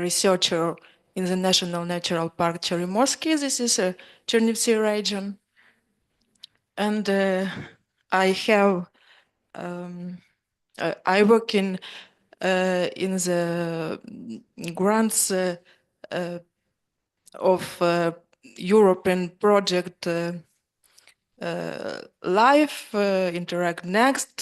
researcher in the National Natural Park Cherimorsky. This is a Chernivtsi region. And I have, I work in the grants of European project Life, Interact Next.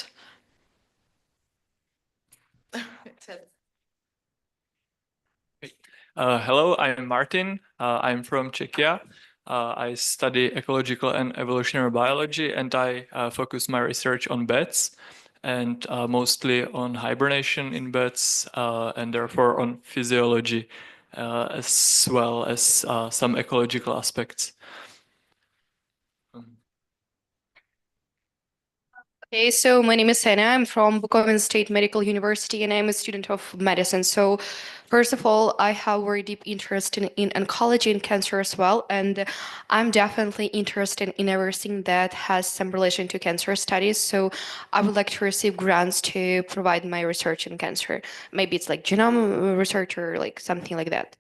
Hello, I'm Martin. I'm from Czechia. I study ecological and evolutionary biology, and I focus my research on bats and mostly on hibernation in bats and therefore on physiology as well as some ecological aspects. Okay, so my name is Sana. I'm from Bukovan State Medical University and I'm a student of medicine. So first of all, I have very deep interest in oncology and cancer as well. And I'm definitely interested in everything that has some relation to cancer studies. So I would like to receive grants to provide my research in cancer. Maybe it's like genome research or like something like that.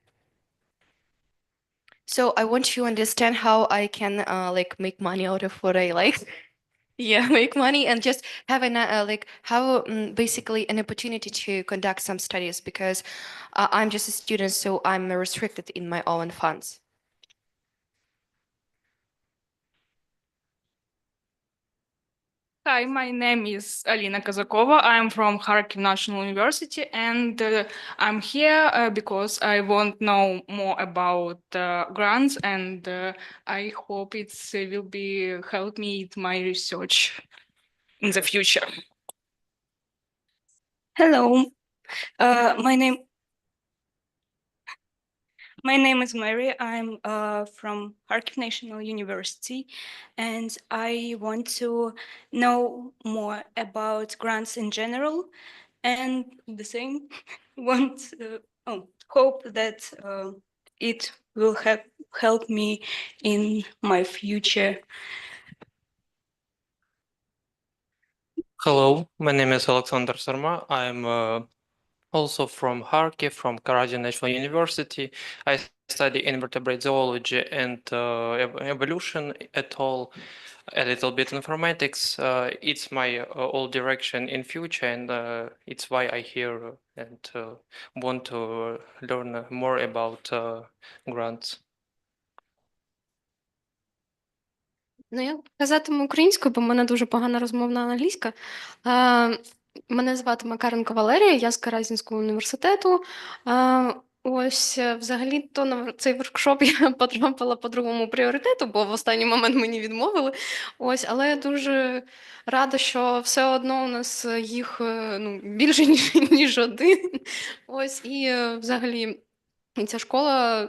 So I want to understand how I can like make money out of what I like. Yeah, make money and just have an like how basically an opportunity to conduct some studies because I'm just a student, so I'm restricted in my own funds. Hi, my name is Alina Kazakova. I'm from Kharkiv National University, and I'm here because I want to know more about grants, and I hope it will be help me in my research in the future. Hello, my name is Mary. I'm from Kharkiv National University, and I want to know more about grants in general, and the same want hope that it will help me in my future. Hello, my name is Oleksandr Sarma. I'm also from Kharkiv, from Karazin National University. I study invertebrate zoology and evolution at all, a little bit informatics. It's my old direction in future, and it's why I here and want to learn more about grants. Ну, я казатиму українською, бо в мене дуже погана розмовна англійська. Мене звати Макаренко Валерія, я з Каразінського університету. Ось, взагалі-то на цей воркшоп я потрапила по другому пріоритету, бо в останній момент мені відмовили. Ось, але я дуже рада, що все одно у нас їх більше, ніж один. Ось, і взагалі ця школа,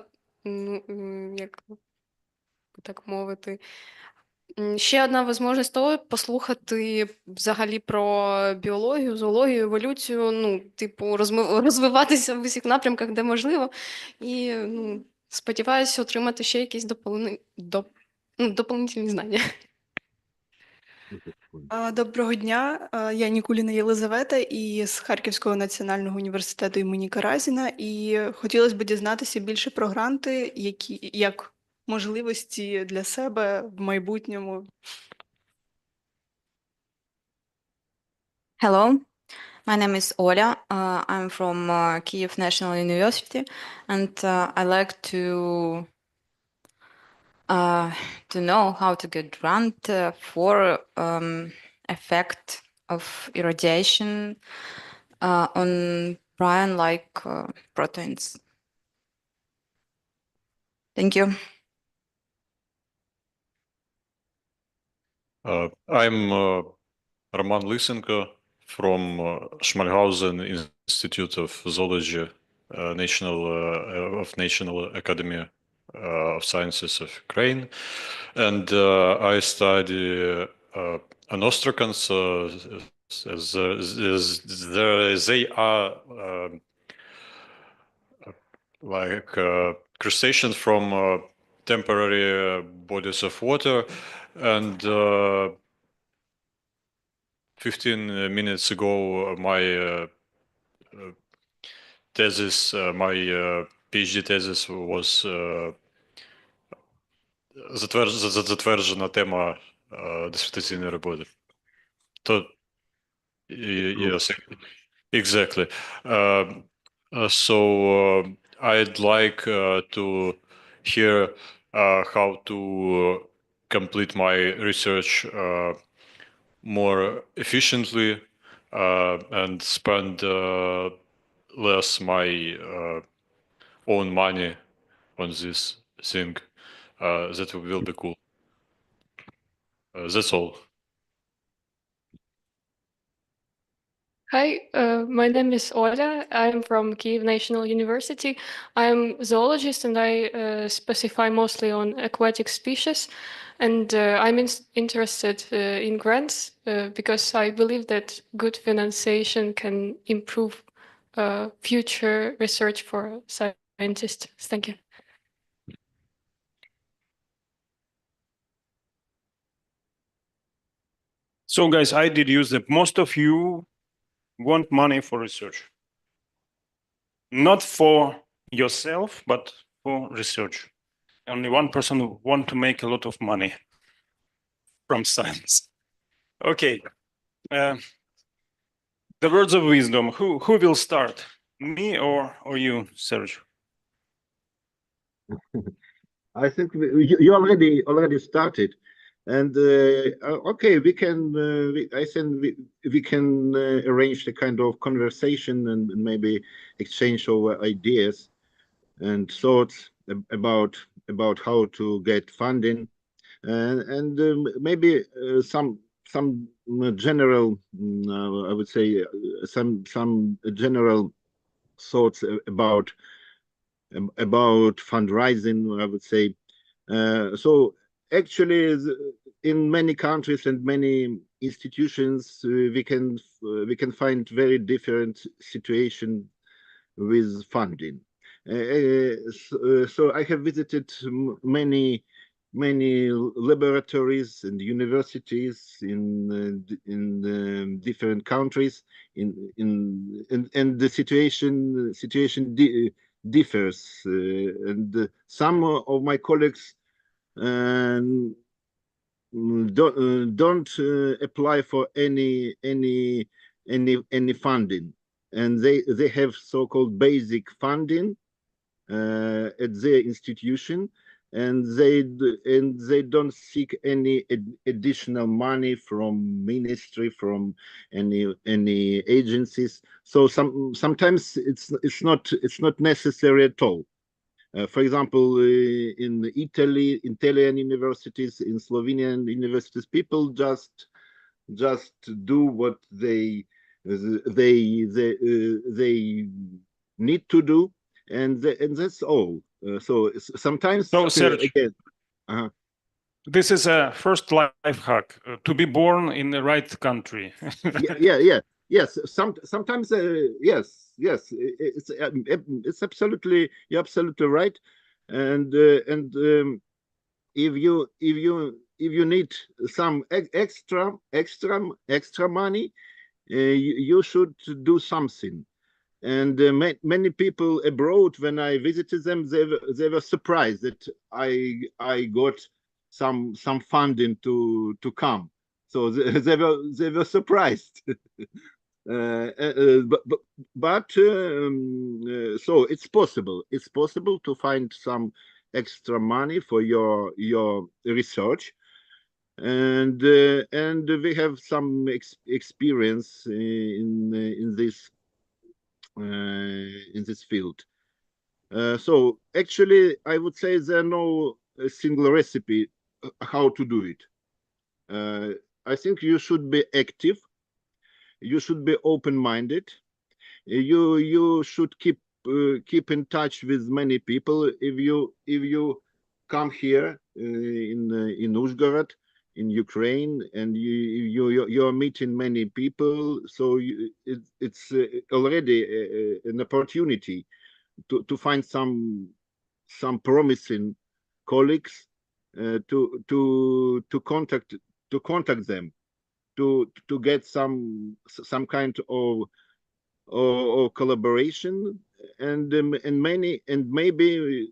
як так мовити, ще одна можливість того послухати взагалі про біологію, зоологію, еволюцію, типу, розвиватися в усіх напрямках, де можливо. І сподіваюся отримати ще якісь доповнительні знання. Доброго дня, я Нікуліна Єлизавета із Харківського національного університету імені Каразіна. І хотілося б дізнатися більше про гранти, які як можливості для себе в майбутньому. Hello, my name is Oля. I'm from Kyiv National University, and I like to know how to get grant for effect of irradiation on prion-like proteins. Thank you. I'm Roman Lysenko from Schmalhausen Institute of Zoology, National Academy of Sciences of Ukraine, and I study anostracans. They are like crustaceans from temporary bodies of water, and 15 minutes ago my thesis, my PhD thesis was затверджена тема диссертаційної роботи. То, yes, exactly. So I'd like to hear how to complete my research more efficiently and spend less my own money on this thing. That will be cool. That's all. Hi, my name is Oля. I'm from Kyiv National University. I'm zoologist and I specify mostly on aquatic species. And I'm interested in grants because I believe that good financiation can improve future research for scientists. Thank you. So guys, I deduce that most of you want money for research. Not for yourself, but for research. Only 1% want to make a lot of money from science. Okay. The words of wisdom. Who will start? Me or you, Serge? I think you already started, and okay, we can. I think we can arrange the kind of conversation and maybe exchange our ideas and thoughts about how to get funding, and maybe some general, I would say, some general thoughts about fundraising, I would say. So actually, in many countries and many institutions, we can find very different situation with funding. So I have visited many laboratories and universities in different countries, and the situation differs, and some of my colleagues don't apply for any funding, and they have so-called basic funding at their institution, and they don't seek any additional money from ministry, from any agencies. So sometimes it's not necessary at all. For example, in Italy, Italian universities, in Slovenian universities, people just do what they need to do, and that's all. So sometimes, so Serge, again, this is a first life hack: to be born in the right country. Yes. Sometimes, yes. It's absolutely, you're absolutely right, and if you need some extra money, you should do something. And many people abroad, when I visited them, they were surprised that I got some funding to come. So they were surprised. But so it's possible. It's possible to find some extra money for your research, and we have some experience in this field. So actually, I would say there are no single recipe how to do it. I think you should be active. You should be open-minded. You should keep in touch with many people. If you come here in Uzhgorod, in Ukraine, and you're meeting many people, so it's already an opportunity to find some promising colleagues, to contact them, to get some kind of collaboration, maybe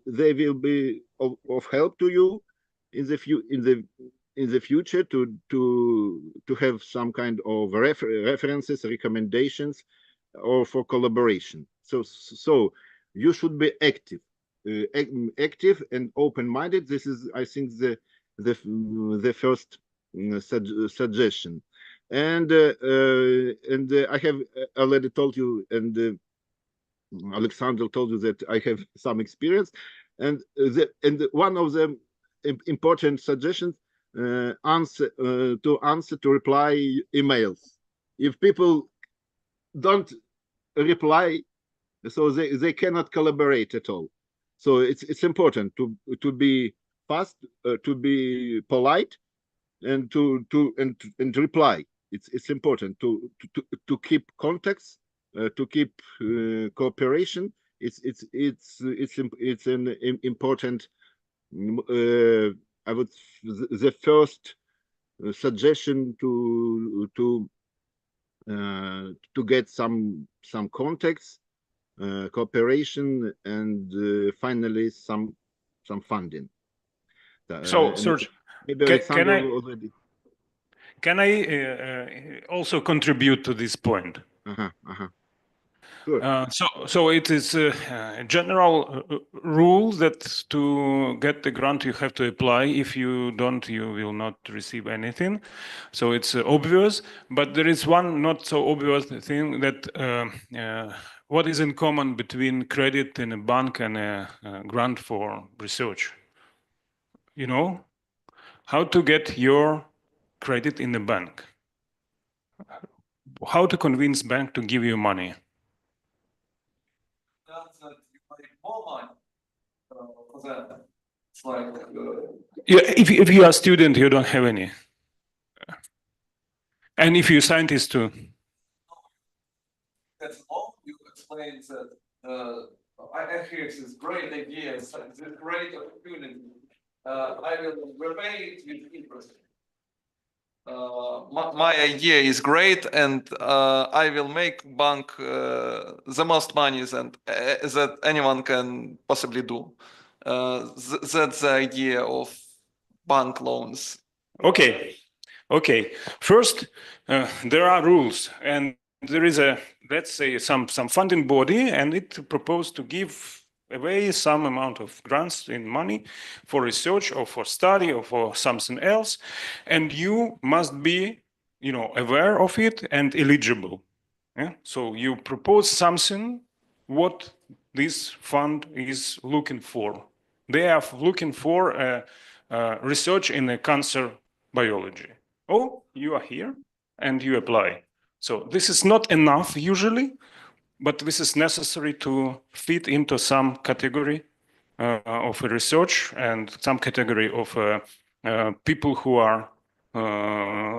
they will be of help to you in the future to have some kind of references, recommendations, or for collaboration. So you should be active, active and open-minded. This is, I think, the first suggestion. And I have already told you, and Alexander told you that I have some experience, and one of the important suggestions to reply emails. If people don't reply, so they cannot collaborate at all. So it's important to be fast, to be polite, and to reply. It's important to keep contacts, to keep cooperation. It's an important. I would the first suggestion to get some contacts, cooperation, and finally some funding. So, Serge, maybe Alexander already. Can I also contribute to this point? Sure. So it is a general rule that to get the grant you have to apply. If you don't, you will not receive anything. So it's obvious, but there is one not so obvious thing that what is in common between credit in a bank and a grant for research? You know, how to get your credit in the bank? How to convince bank to give you money? It's like, yeah, if you are a student, you don't have any. And if you're a scientist too. That's all you explain that I hear this great idea, this great opportunity. I will repay it with interest. My idea is great, and I will make bank the most money that anyone can possibly do. That's the idea of bank loans. Okay. First, there are rules, and there is a, let's say, some funding body, and it proposed to give away some amount of grants in money for research or for study or for something else, and you must be, aware of it and eligible. Yeah? So you propose something what this fund is looking for. They are looking for research in the cancer biology. Oh, you are here and you apply. So this is not enough usually, but this is necessary to fit into some category of research and some category of people who are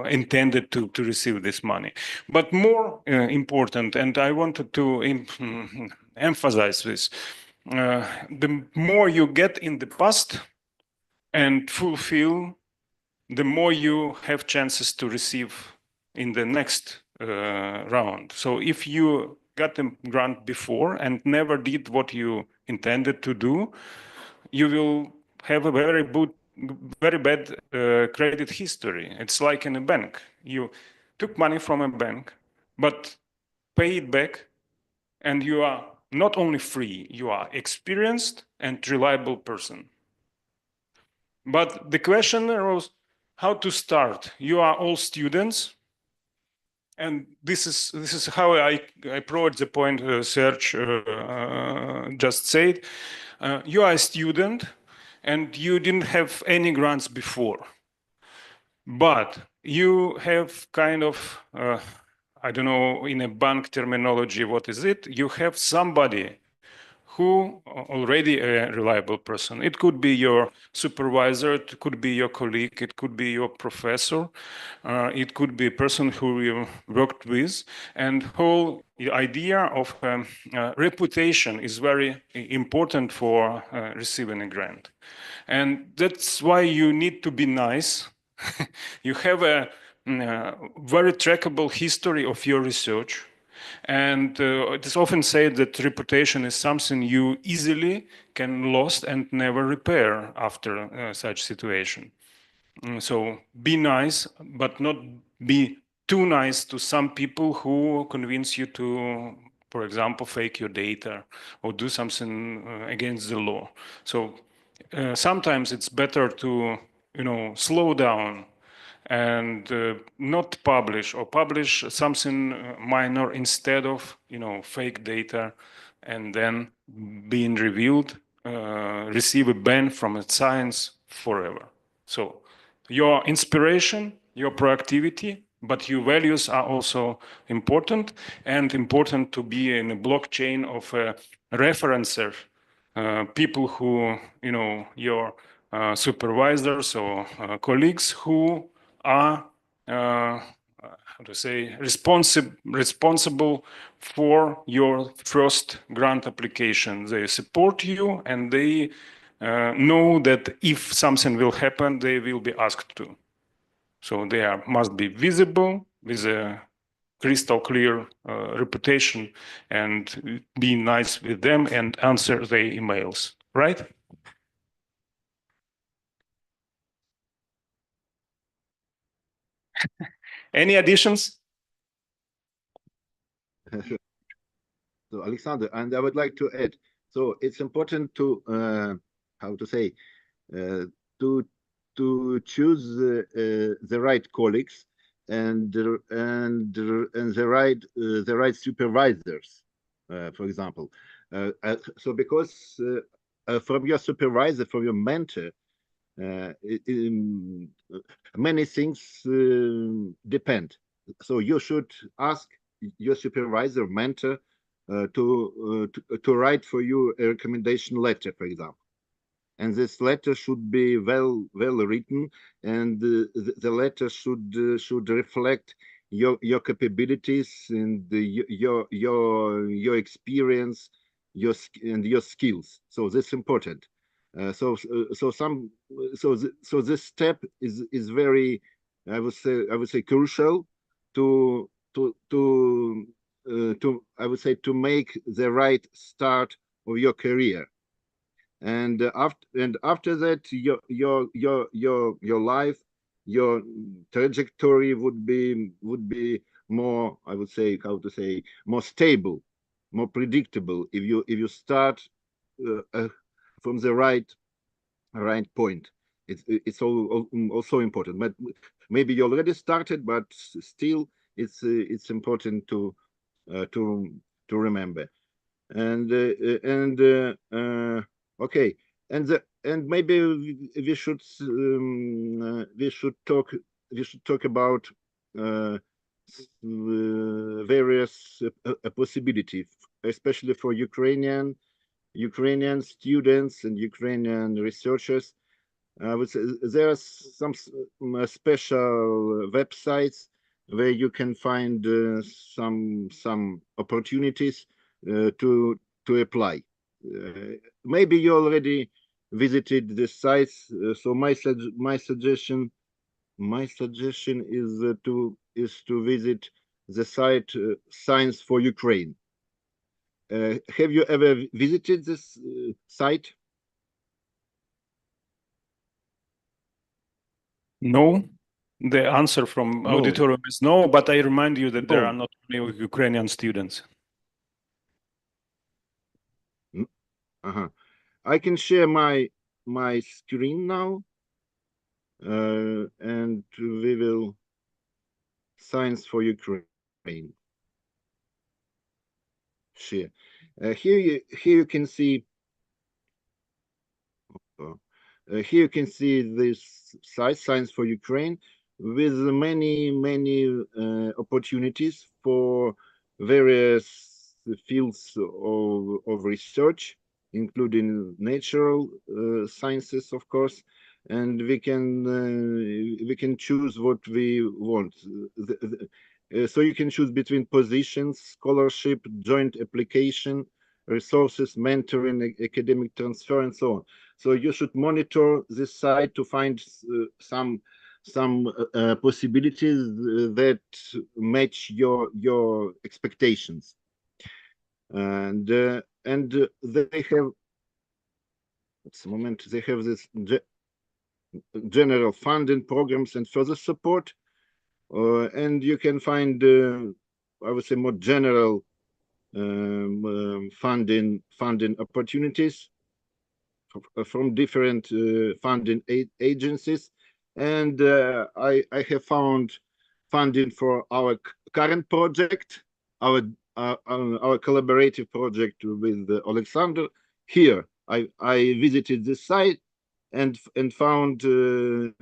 intended to receive this money. But more important, and I wanted to emphasize this, the more you get in the past and fulfill, the more you have chances to receive in the next round. So if you got a grant before and never did what you intended to do, you will have a very bad credit history. It's like in a bank. You took money from a bank, but pay it back, and you are not only free, you are experienced and reliable person. But the question arose, how to start? You are all students, and this is how I approach the point Serge just said. You are a student, and you didn't have any grants before, but you have kind of, I don't know, in a bank terminology, what is it? You have somebody who already a reliable person. It could be your supervisor, it could be your colleague, it could be your professor, it could be a person who you worked with. And whole idea of reputation is very important for receiving a grant. And that's why you need to be nice. You have a very trackable history of your research. And it is often said that reputation is something you easily can lose and never repair after such situation. So be nice, but not be too nice to some people who convince you to, for example, fake your data or do something against the law. So sometimes it's better to, slow down and not publish, or publish something minor instead of, fake data, and then being revealed, receive a ban from science forever. So your inspiration, your proactivity, but your values are also important, and important to be in a blockchain of referencer, people who, your supervisors or colleagues who are how to say responsible for your first grant application. They support you, and they know that if something will happen, they will be asked to. So they must be visible with a crystal clear reputation, and be nice with them and answer their emails, right? Any additions? So, Alexander, and I would like to add, so it's important to, how to say, to choose the right colleagues and the right supervisors, for example. So because from your supervisor, from your mentor, many things depend. So you should ask your supervisor, mentor, to write for you a recommendation letter, for example. And this letter should be well written, and the letter should reflect your capabilities and your experience, and your skills. So that's important. So this step is very, I would say crucial to I would say to make the right start of your career. And after that, your life, your trajectory would be more, I would say, how to say, more stable, more predictable if you start from the right point. It's also important. But maybe you already started, but still it's important to remember. And okay, and maybe we should talk about various possibilities, especially for Ukrainian students and Ukrainian researchers. I would say there are some special websites where you can find some opportunities to apply. Maybe you already visited the sites. So my suggestion is to visit the site Science for Ukraine. Have you ever visited this site? No. The answer from No. auditorium is no, but I remind you that there No. are not only Ukrainian students. I can share my screen now, and we will Science for Ukraine. Share. Here you can see. Here you can see this site, Science for Ukraine, with many opportunities for various fields of research, including natural sciences, of course, and we can choose what we want. So you can choose between positions, scholarship, joint application, resources, mentoring, academic transfer, and so on. So you should monitor this site to find possibilities that match your expectations, and they have, at the moment, they have this general funding programs and further support, and you can find, I would say, more general funding opportunities from different funding agencies, and I have found funding for our current project, our collaborative project with Oleksandr. Here, I visited this site and found an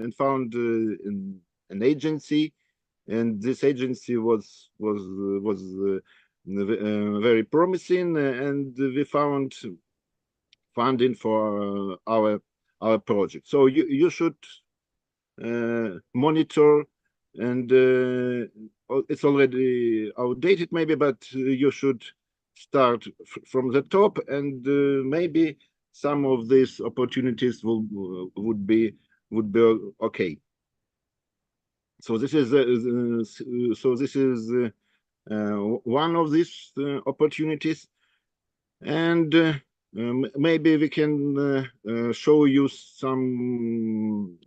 agency, and this agency was very promising, and we found funding for our project. So you should monitor, and it's already outdated maybe, but you should start from the top, and maybe some of these opportunities would be okay. So this is one of these opportunities, and maybe we can show you some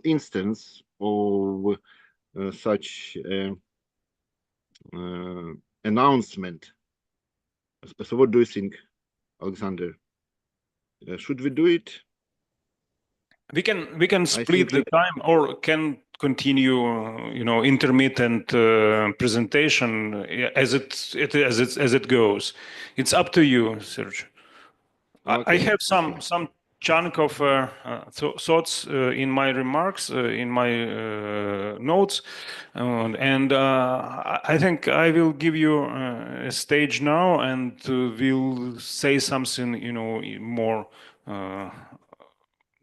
instance of such announcement. So what do you think, Alexander? Should we do it? We can split the time, or can continue, intermittent presentation as it goes. It's up to you, Serge. Okay. I have some chunk of thoughts in my remarks, in my notes, and I think I will give you a stage now, and we'll say something, more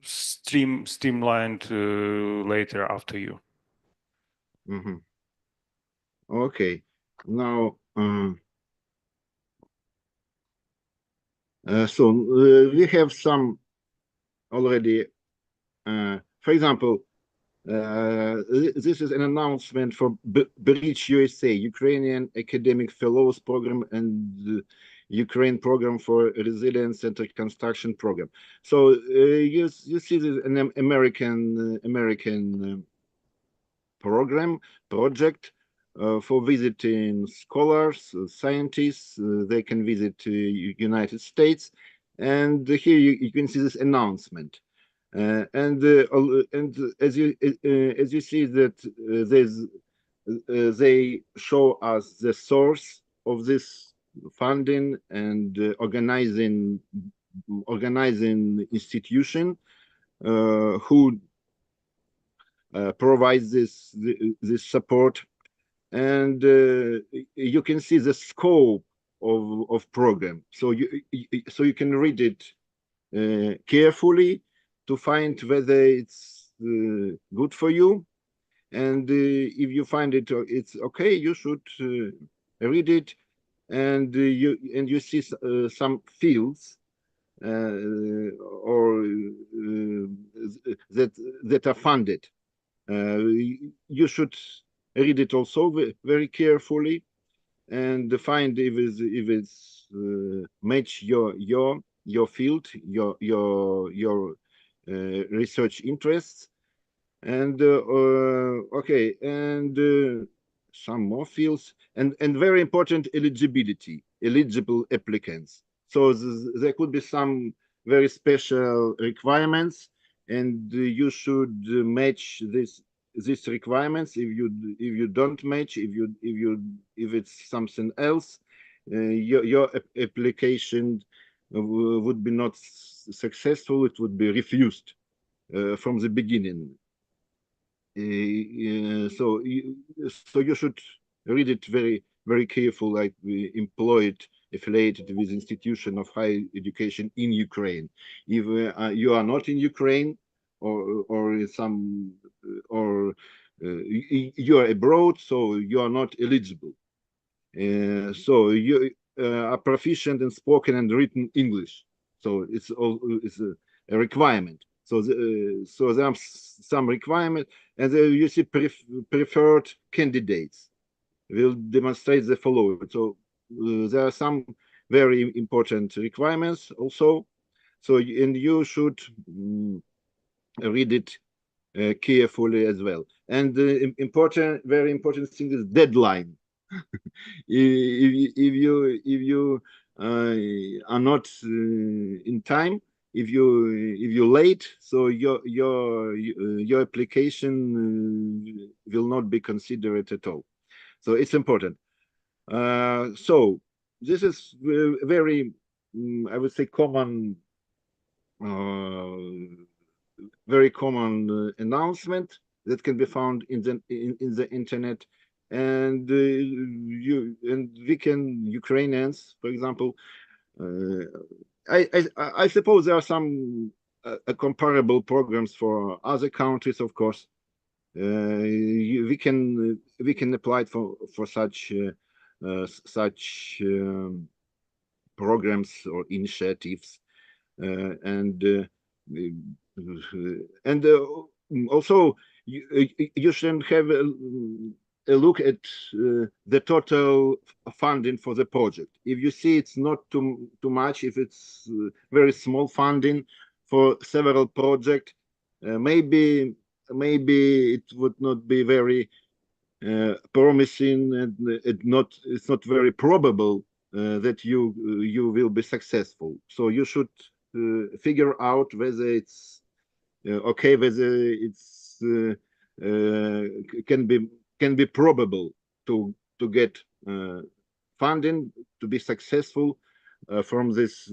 streamlined later after you. Mm-hmm. Okay. Now, so we have some already. For example, this is an announcement for Bridge USA, Ukrainian Academic Fellows Program, and Ukraine Program for Resilience and Reconstruction Program. So you see this an American project for visiting scholars, scientists. They can visit United States, and here you can see this announcement. And as you see that they show us the source of this funding and organizing institution who provides this support, and you can see the scope of program. So you can read it carefully to find whether it's good for you, and if you find it's okay, you should read it, and you see some fields or that are funded. You should read it also very carefully and find if it's match your field, your research interests, and okay, and some more fields, and very important, eligible applicants. So there could be some very special requirements, and you should match these requirements. If you don't match, if it's something else, your application would be not successful. It would be refused from the beginning. So you should read it very careful, like we employed affiliated with institution of higher education in Ukraine. If you are not in Ukraine, or you are abroad, so you are not eligible. So you are proficient in spoken and written English. So it's a requirement. So there are some requirements, and you see preferred candidates will demonstrate the following. So there are some very important requirements also. So and you should read it carefully as well. And the very important thing is deadline. If you are not in time, if you late, so your application will not be considered at all. So it's important. So this is very, I would say, very common announcement that can be found in the internet, and we can Ukrainians, for example. I suppose there are some comparable programs for other countries, of course. We can apply for such programs or initiatives, and also you should have a look at the total funding for the project. If you see it's not too much, if it's very small funding for several projects, maybe it would not be very promising, and it's not very probable that you will be successful. So you should figure out whether it's okay, whether it's can be probable to get funding to be successful from this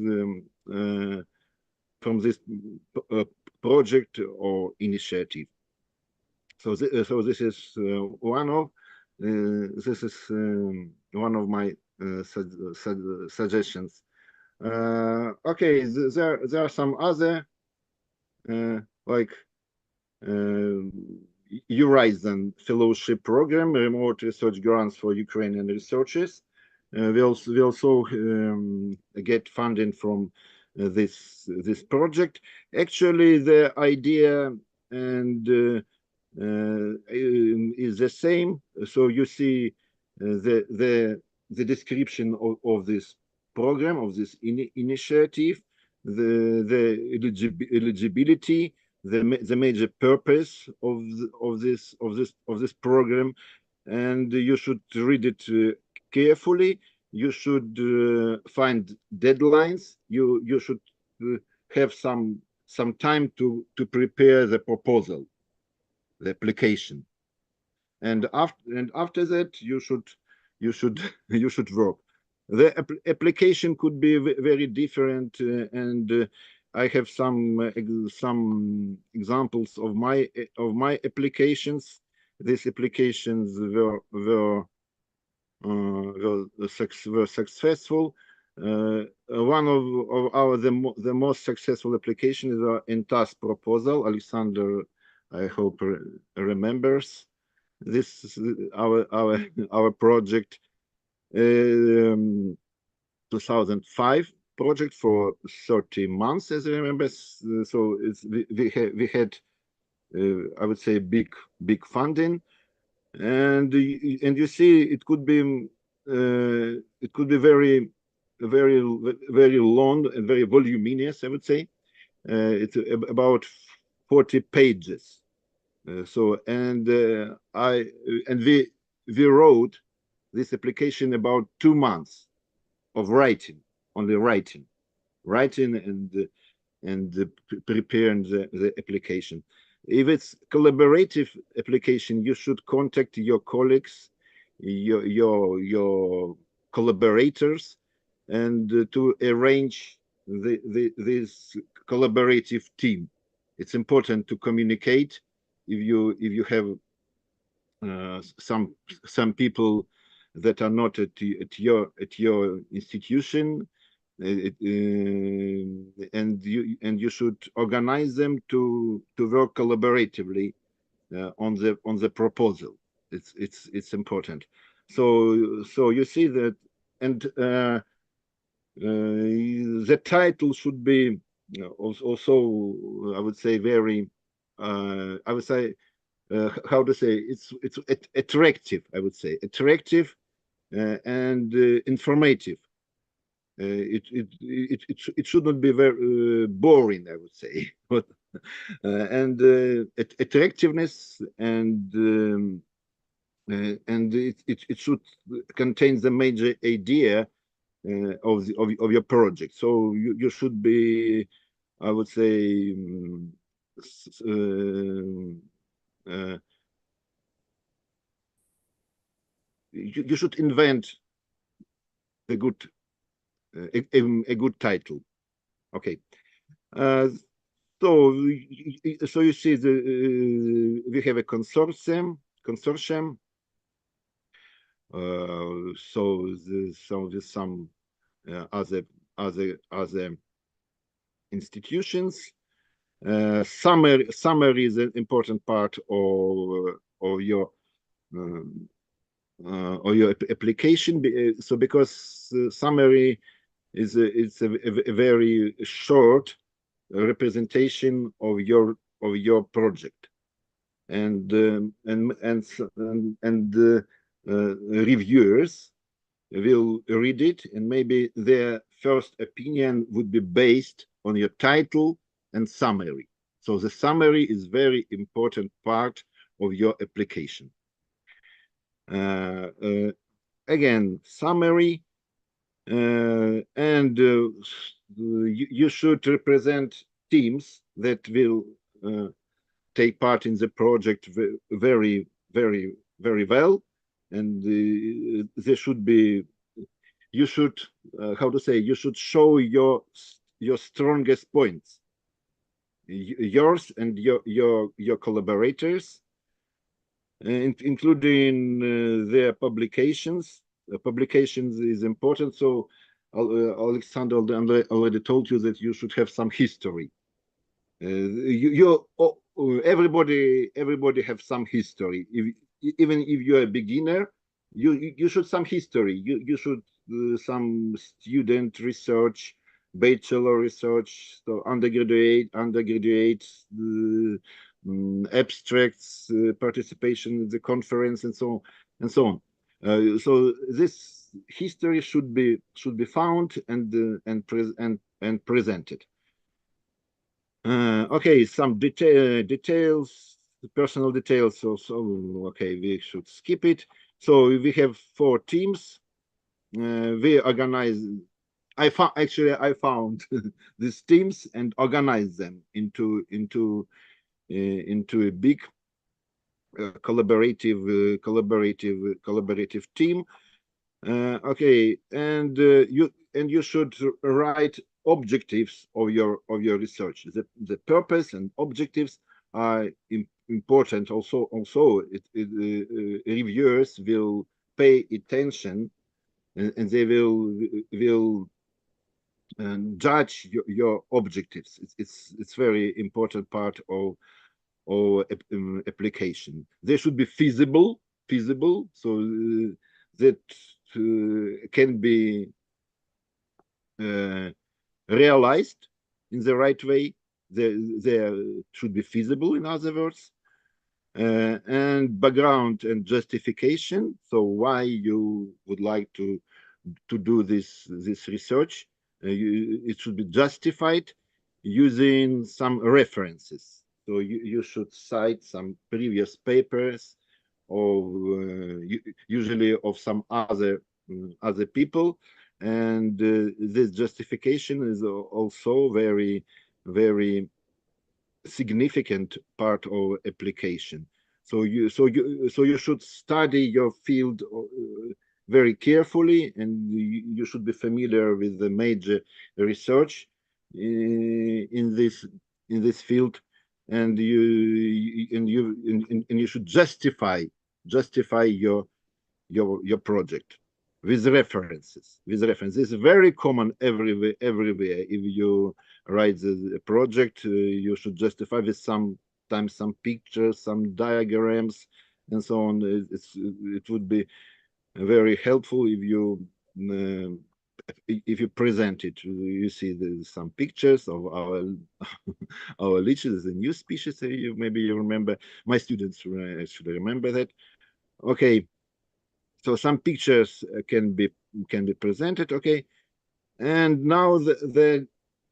project or initiative. So this is one of my suggestions. Okay, there are some other like Horizon Fellowship Program, remote research grants for Ukrainian researchers. We also get funding from this project. Actually, the idea and is the same. So you see the description of this program, of this initiative, the eligibility, the major purpose of this program, and you should read it carefully. You should find deadlines. You should have some time to prepare the proposal, the application, and after that you should work. The application could be very different, and I have some examples of my applications. These applications were successful. One of the most successful applications is our ENTAS proposal. Oleksandr, I hope, remembers this is our project, 2005 project for 30 months, as I remember. So we had I would say big funding, and you see it could be very long and very voluminous, I would say. It's about 40 pages. So we wrote this application about 2 months of writing, only writing and preparing the application. If it's collaborative application, you should contact your colleagues, your collaborators, and to arrange this collaborative team. It's important to communicate. If you have some people that are not at your institution, and you should organize them to work collaboratively on the proposal. It's important. So you see that, and the title should be also, I would say, very how to say, it's attractive, I would say, attractive and informative. It should not be very boring, I would say, but and attractiveness and it should contain the major idea of your project. So you should be, I would say, you should invent a good a good title. Okay. So you see we have a consortium. So some other institutions. Summary is an important part of your application. So because summary is a very short representation of your project, and reviewers will read it, and maybe their first opinion would be based on your title and summary. So the summary is very important part of your application. Again, summary, and you should represent teams that will take part in the project very well, and there should be, you should how to say, you should show your strongest points, yours and your collaborators, including their publications. Publications is important. So Alexander already told you that you should have some history. Everybody have some history. Even if you're a beginner, you should some history. You should some student research, bachelor research, so undergraduate abstracts, participation in the conference, and so on. So this history should be found and presented. Okay, some details, personal details. So okay, we should skip it. So we have 4 teams. We organize. I found these teams and organized them into a big collaborative team. Okay, and you should write objectives of your research. The purpose and objectives are important. Also, reviewers will pay attention, and they will judge your objectives. It's very important part of application. They should be feasible, so that can be realized in the right way. They should be feasible, in other words. And background and justification. So why you would like to do this research? It should be justified using some references. So you should cite some previous papers, or usually of some other people, and this justification is also very significant part of application. So you should study your field very carefully, and you should be familiar with the major research in this field, and you should justify your project with references. This is very common everywhere. If you write the project, you should justify with sometimes some pictures, some diagrams, and so on. It would be very helpful if you if you present it, you see some pictures of our our leeches, the new species. Maybe you remember. My students should remember that. Okay, so some pictures can be presented. Okay, and now the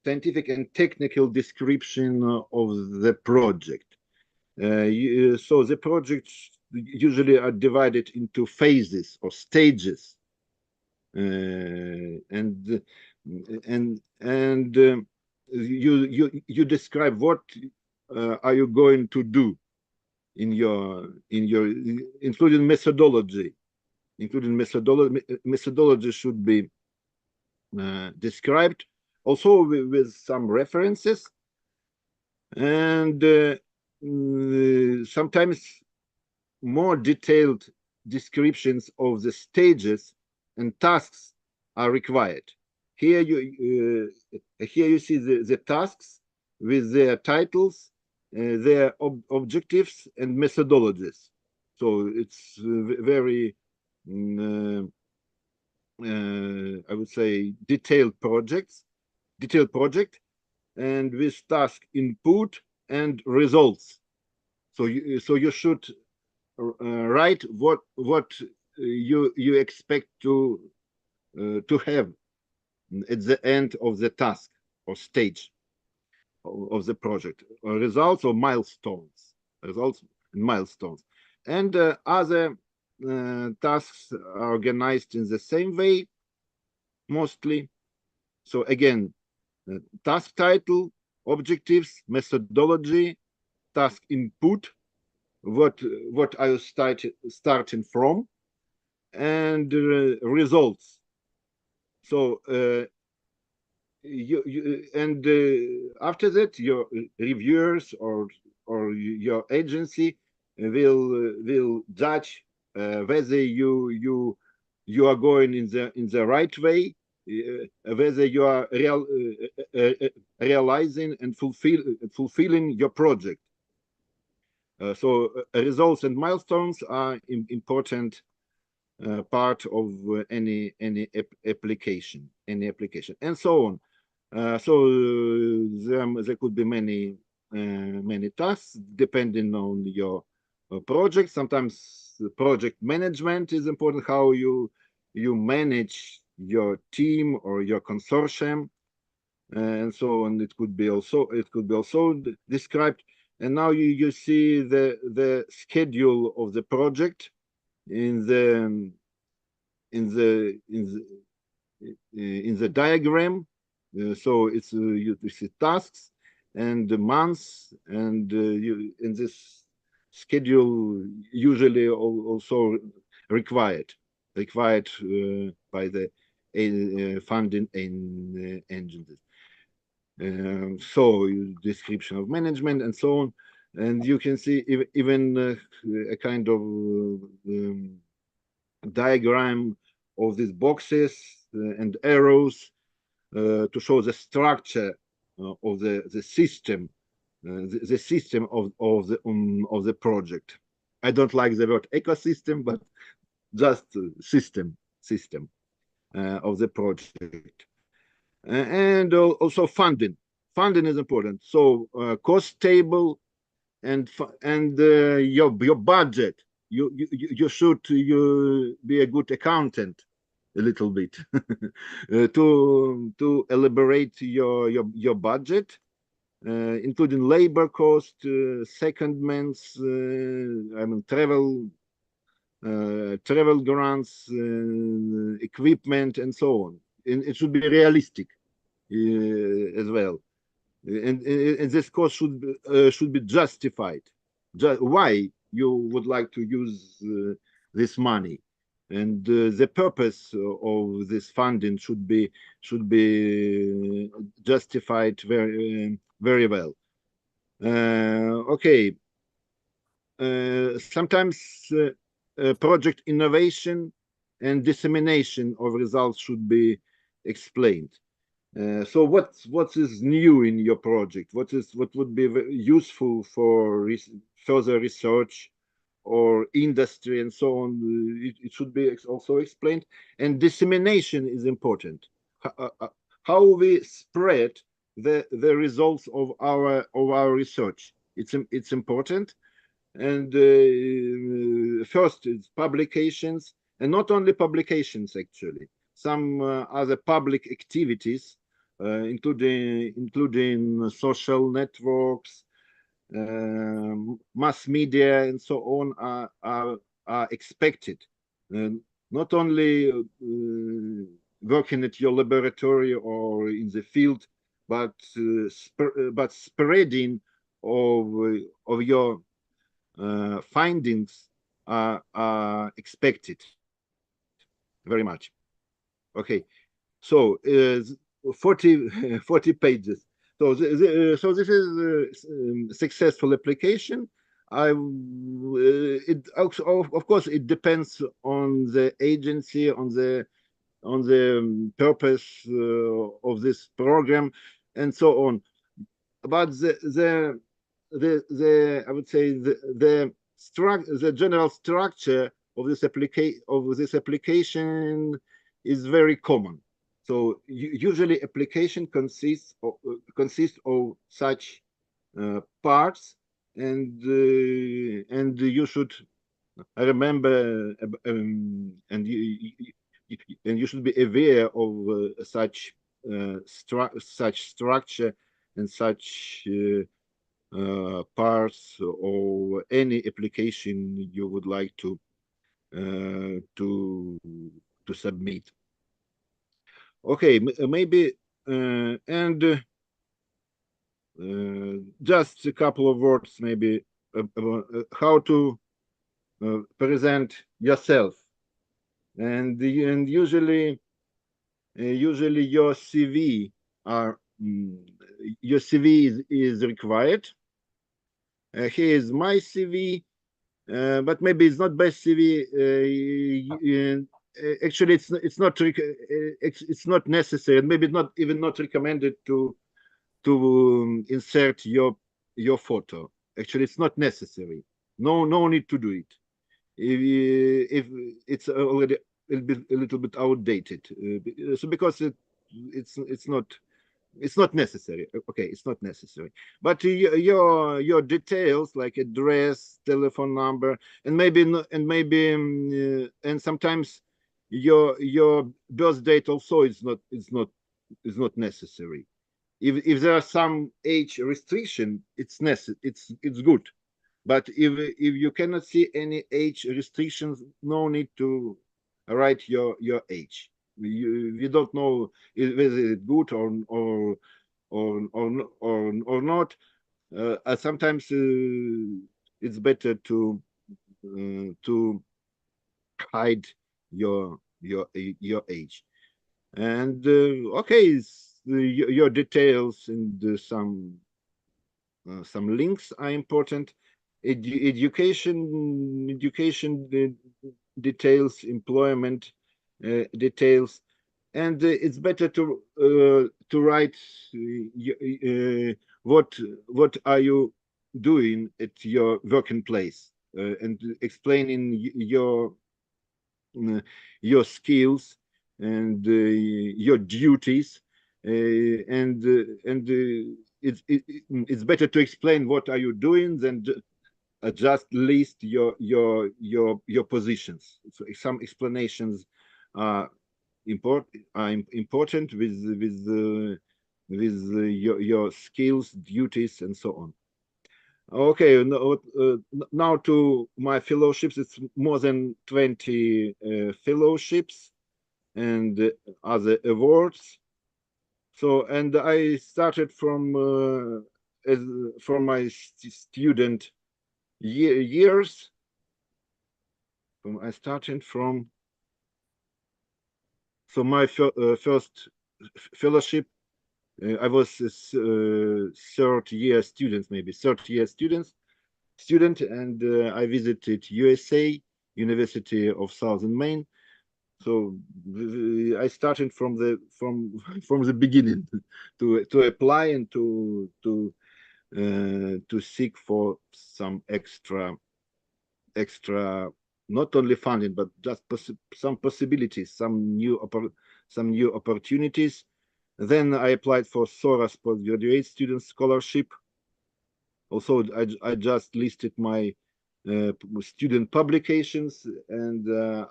scientific and technical description of the project. So the projects usually are divided into phases or stages, and you describe what are you going to do in your including methodology. Methodology should be described also with some references, and sometimes more detailed descriptions of the stages and tasks are required. Here you see the tasks with their titles, their objectives and methodologies. So it's very I would say detailed project, and with task input and results. So you should write what you expect to have at the end of the task or stage of the project, results or milestones, and other tasks are organized in the same way mostly. So again, task title, objectives, methodology, task input, what are you starting from, and results. So after that, your reviewers or your agency will judge whether you are going in the right way, whether you are realizing and fulfilling your project. So results and milestones are important part of any application, and so on. So there could be many tasks depending on your project. Sometimes the project management is important, how you manage your team or your consortium, and so on. It could be also described. And now you see the schedule of the project in the diagram. So it's you see tasks and the months, and you in this schedule usually also required by the funding engines. So description of management and so on, and you can see even a kind of diagram of these boxes and arrows to show the structure of the system, the system of the project. I don't like the word ecosystem, but just system of the project. And also funding. Funding is important. So cost table and your budget. You should be a good accountant a little bit to elaborate your budget, including labor cost, secondments, I mean travel grants, equipment, and so on. And it should be realistic as well. And this cost should be justified. Why you would like to use this money, and the purpose of this funding should be justified very well. Okay. Sometimes project innovation and dissemination of results should be explained. So what is new in your project? What would be useful for further research or industry and so on? It should be also explained. And dissemination is important. how we spread the results of our research. It's important. And first, it's publications, and not only publications, actually. Some other public activities, including social networks, mass media, and so on, are expected. Not only working at your laboratory or in the field, but spreading of your findings are expected very much. Okay, so 40 pages. So so this is a successful application. It also, of course, it depends on the agency, on the purpose of this program, and so on. But I would say the general structure of this application is very common. So usually application consists of such parts, and you should remember and you should be aware of such structure and such parts or any application you would like to submit. Okay, maybe and just a couple of words maybe about how to present yourself, and usually your CV is required. Here is my CV, but maybe it's not best CV. Actually, it's not necessary, and maybe not even not recommended to insert your photo. Actually, it's not necessary. No need to do it. If it's already a little bit outdated, so because it's not necessary. Okay, it's not necessary. But your details like address, telephone number, and maybe and sometimes your birth date also is not necessary. If there are some age restriction, it's good. But if you cannot see any age restrictions, no need to write your age. You don't know whether it's good or not. Sometimes it's better to hide your age. And okay, your details and some links are important. Education details, employment details, and it's better to write what are you doing at your working place, and explaining your skills and your duties, and it's better to explain what are you doing than just list your positions. So some explanations are important with your skills, duties, and so on. Okay, now to my fellowships. It's more than 20 fellowships and other awards. So, and I started from my student years. I started from, so my first fellowship, I was a third year student, and I visited USA, University of Southern Maine. So I started from the beginning to apply and to seek for some extra not only funding, but just some possibilities, some some new opportunities. Then I applied for SORA's postgraduate student scholarship. Also, I just listed my student publications, and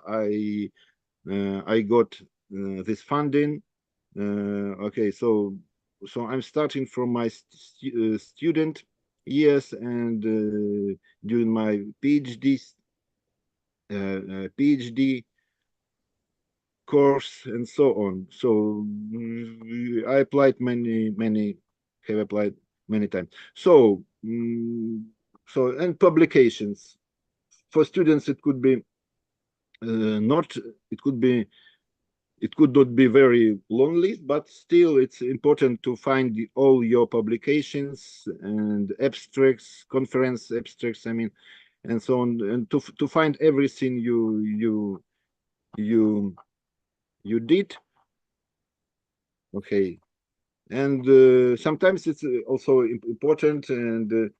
I got this funding. Okay, so I'm starting from my student years, and during my PhD course and so on. So I applied have applied many times. So and publications for students, it could be it could not be very long list, but still it's important to find all your publications and abstracts, conference abstracts, I mean, and so on, and to find everything you did. Okay, and sometimes it's also important, and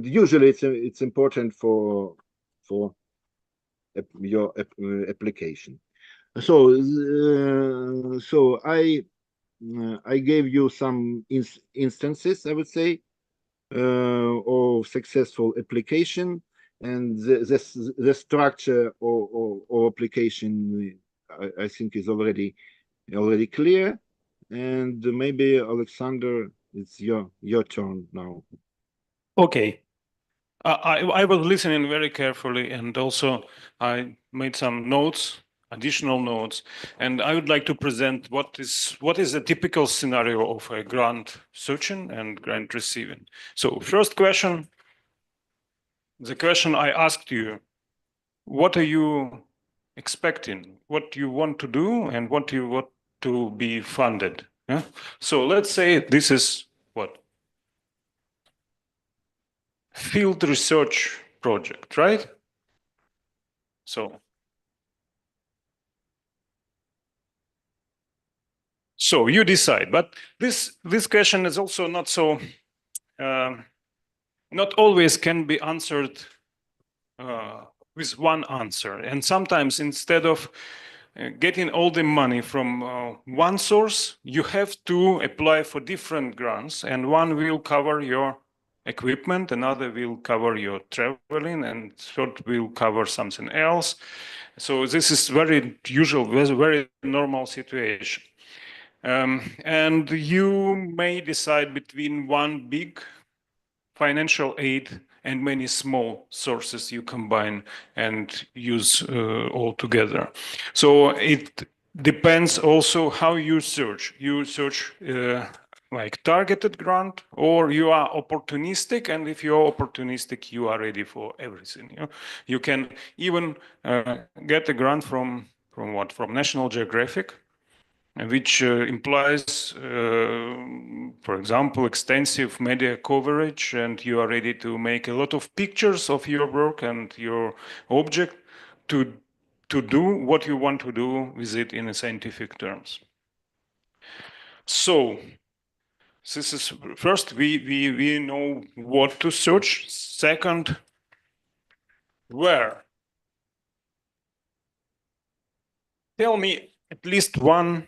usually it's important for your application. So I gave you some instances, I would say, of successful application, and the structure or application I think is already clear. And maybe Oleksandr, it's your turn now. Okay. I was listening very carefully, and also I made some notes, additional notes, and I would like to present what is a typical scenario of a grant searching and grant receiving. So first question, the question I asked you, what are you expecting? What you want to do and what you want to be funded? Yeah? So let's say this is what? Field research project, right? So you decide, but this question is also not so not always can be answered with one answer, and sometimes instead of getting all the money from one source, you have to apply for different grants, and one will cover your equipment, another will cover your traveling, and third will cover something else. So this is very usual, very normal situation. And you may decide between one big financial aid and many small sources you combine and use all together. So it depends also how you search. You search like targeted grant, or you are opportunistic, and if you are opportunistic, you are ready for everything. You can even get a grant from what? From National Geographic, which implies, for example, extensive media coverage, and you are ready to make a lot of pictures of your work and your object to do what you want to do with it in scientific terms. So this is first, we know what to search. Second, where? Tell me at least one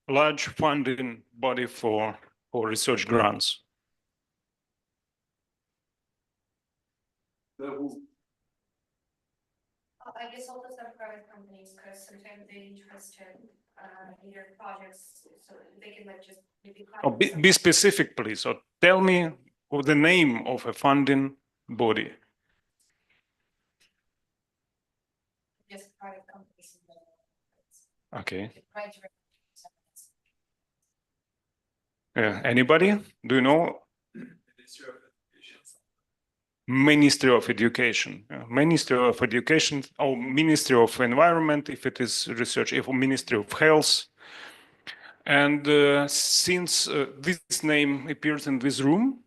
large funding body for research grants. I guess all the private companies, because sometimes they're interested in your projects, so they can like just maybe. Be specific, please. Or tell me the name of a funding body. Just private companies. Okay. Anybody? Do you know? Ministry of Education. Ministry of Education, or Ministry of Environment, if it is research, if Ministry of Health. And since this name appears in this room,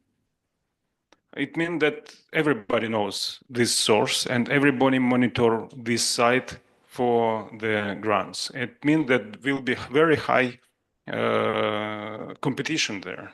it means that everybody knows this source and everybody monitor this site for the grants. It means that will be very high competition there.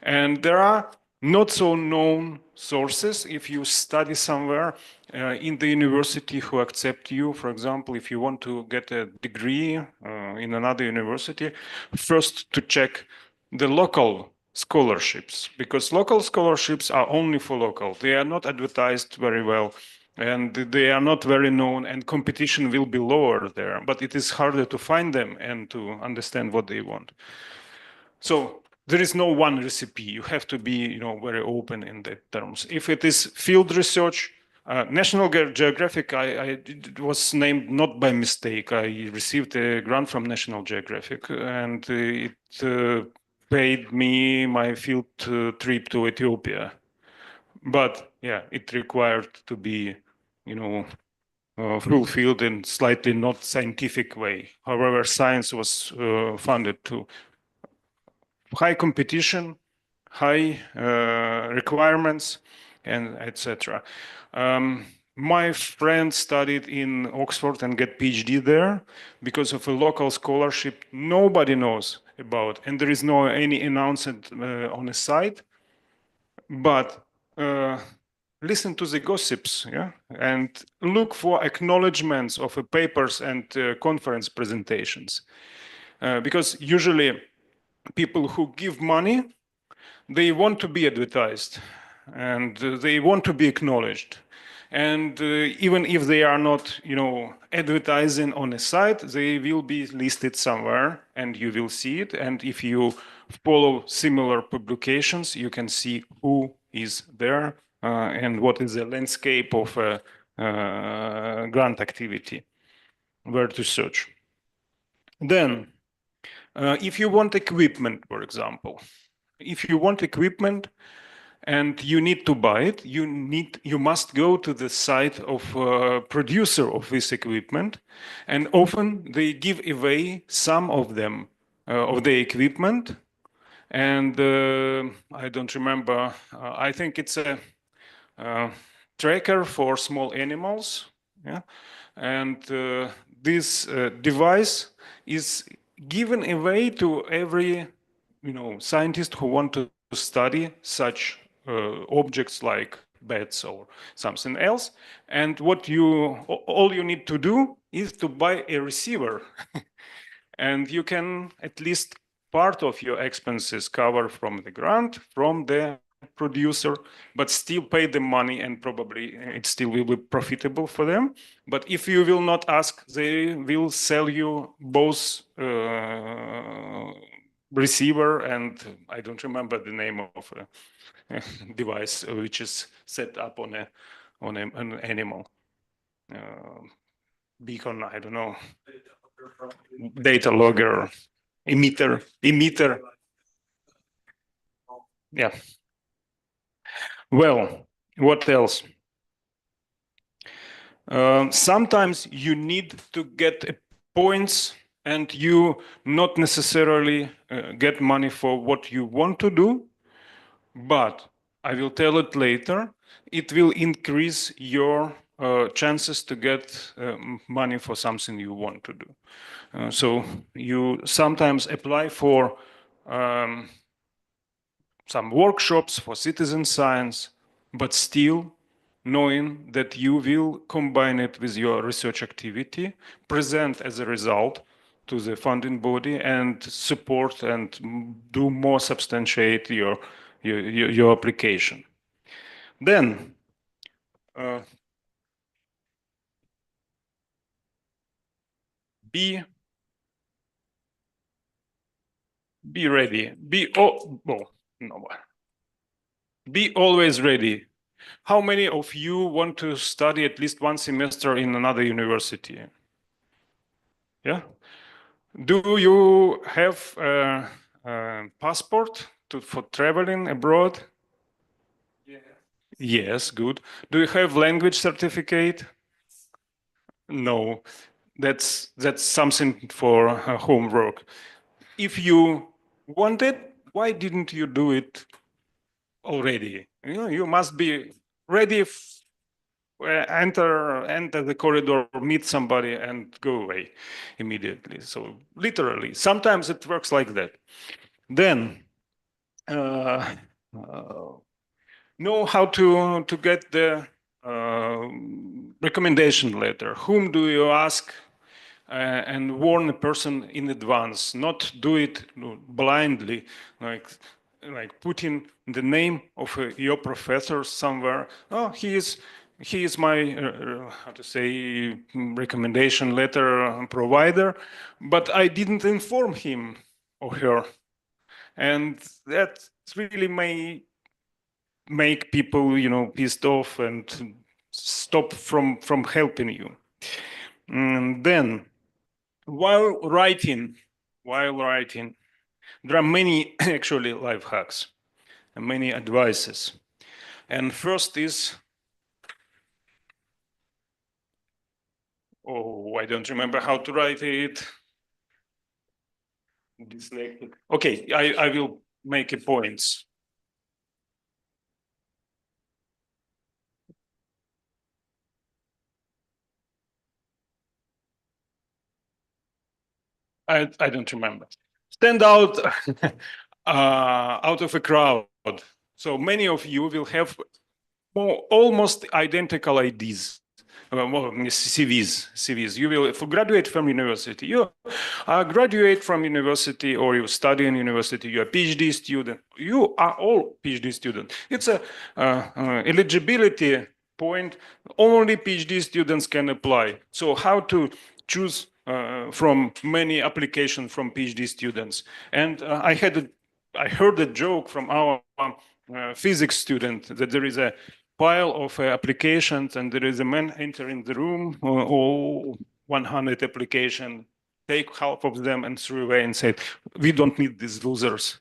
And there are not so known sources. If you study somewhere in the university who accept you, for example, if you want to get a degree in another university, first to check the local scholarships, because local scholarships are only for local. They are not advertised very well, and they are not very known, and competition will be lower there, but it is harder to find them and to understand what they want. So there is no one recipe. You have to be, very open in that terms. If it is field research, National Geographic, it was named not by mistake. I received a grant from National Geographic, and it paid me my field trip to Ethiopia. But yeah, it required to be, fulfilled in slightly not scientific way. However, science was funded too. High competition, high requirements, and etc. My friend studied in Oxford and get PhD there because of a local scholarship nobody knows about, and there is no any announcement on the site. But listen to the gossips, yeah, and look for acknowledgements of papers and conference presentations, because usually people who give money, they want to be advertised and they want to be acknowledged. And even if they are not, advertising on a site, they will be listed somewhere and you will see it. And if you follow similar publications, you can see who is there and what is the landscape of grant activity, where to search. Then, if you want equipment, for example, if you want equipment and you need to buy it, you must go to the site of producer of this equipment, and often they give away some of them of the equipment. And I don't remember. I think it's a tracker for small animals. Yeah, and this device is given away to every scientist who want to study such objects like bats or something else. And all you need to do is to buy a receiver. And you can at least part of your expenses cover from the grant, from the producer, but still pay the money, and probably it still will be profitable for them. But if you will not ask, they will sell you both receiver and I don't remember the name of a device which is set up on an animal beacon. I don't know, data logger, emitter. Yeah. Well, what else? Sometimes you need to get points, and you not necessarily get money for what you want to do, but I will tell it later. It will increase your chances to get money for something you want to do. So you sometimes apply for some workshops for citizen science, but still knowing that you will combine it with your research activity, present as a result to the funding body, and support and do more substantiate your application. Then be ready. Be always ready. How many of you want to study at least one semester in another university? Yeah. Do you have a passport for traveling abroad? Yes, good. Do you have language certificate? No, that's something for homework. If you want it, why didn't you do it already? You must be ready. Enter the corridor, meet somebody, and go away immediately. So literally, sometimes it works like that. Then know how to get the recommendation letter. Whom do you ask and warn a person in advance, not do it blindly, like putting the name of your professor somewhere. Oh, he is my how to say recommendation letter provider, but I didn't inform him or her, and that really may make people, pissed off and stop from helping you. And then while writing, there are many actually life hacks and many advices. And first is, I don't remember how to write it. Dyslexic. Okay, I will make a points. I don't remember. Stand out out of a crowd. So many of you will have almost identical IDs. CVs. You will, if you graduate from university, you graduate from university or you study in university, you're a PhD student. You are all PhD students. It's a eligibility point. Only PhD students can apply. So how to choose from many applications from PhD students? And I heard a joke from our physics student that there is a pile of applications and there is a man entering the room, 100 applications, take half of them and threw away and said, we don't need these losers.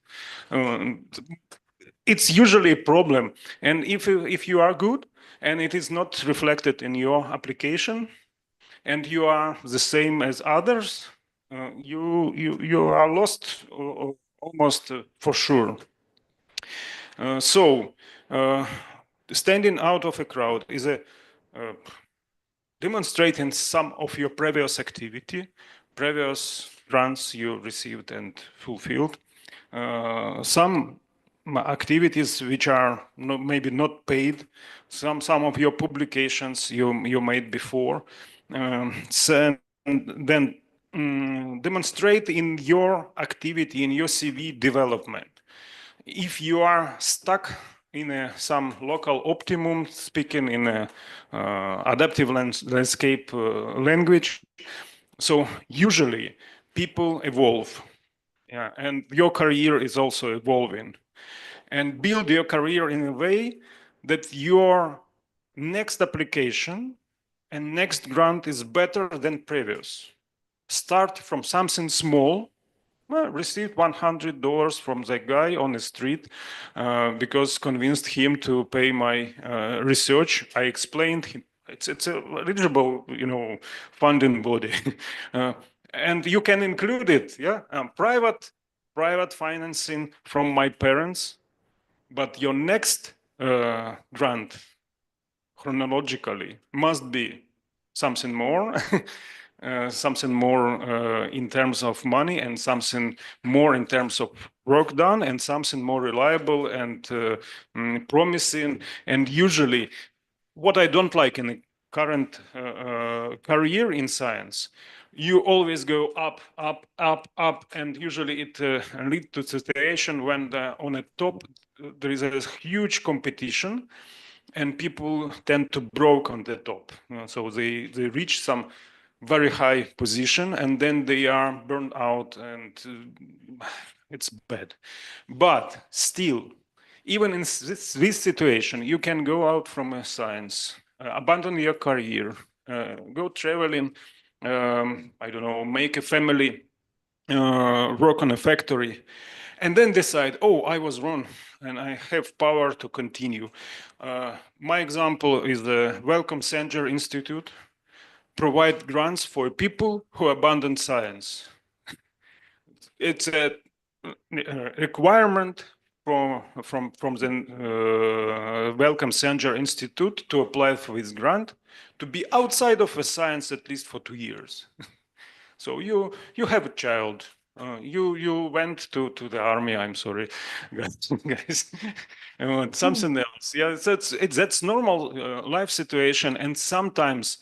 It's usually a problem. And if you are good and it is not reflected in your application and you are the same as others, you are lost almost for sure. So standing out of a crowd is a demonstrating some of your previous activity, previous grants you received and fulfilled, some activities which are maybe not paid, some of your publications you made before, so, and then demonstrate in your activity, in your CV development. If you are stuck in some local optimum, speaking in a adaptive landscape language, so usually people evolve, and your career is also evolving. And build your career in a way that your next application and next grant is better than previous. Start from something small. Well, received $100 from the guy on the street because convinced him to pay my research. I explained him. It's a eligible, funding body, and you can include it. Yeah, private financing from my parents, but your next grant chronologically must be something more. Something more in terms of money and something more in terms of work done and something more reliable and promising. And usually what I don't like in the current career in science, you always go up, and usually it leads to a situation when on the top there is a huge competition and people tend to broke on the top. So they reach some very high position and then they are burned out and it's bad. But still, even in this situation, you can go out from a science, abandon your career, go traveling, I don't know, make a family, work on a factory, and then decide, oh, I was wrong and I have power to continue. My example is the Oleksandr Institute, provide grants for people who abandon science. It's a requirement from the Oleksandr Institute to apply for this grant to be outside of a science at least for 2 years. So you have a child, You went to the army. I'm sorry, guys. Something else. Yeah, that's normal life situation, and sometimes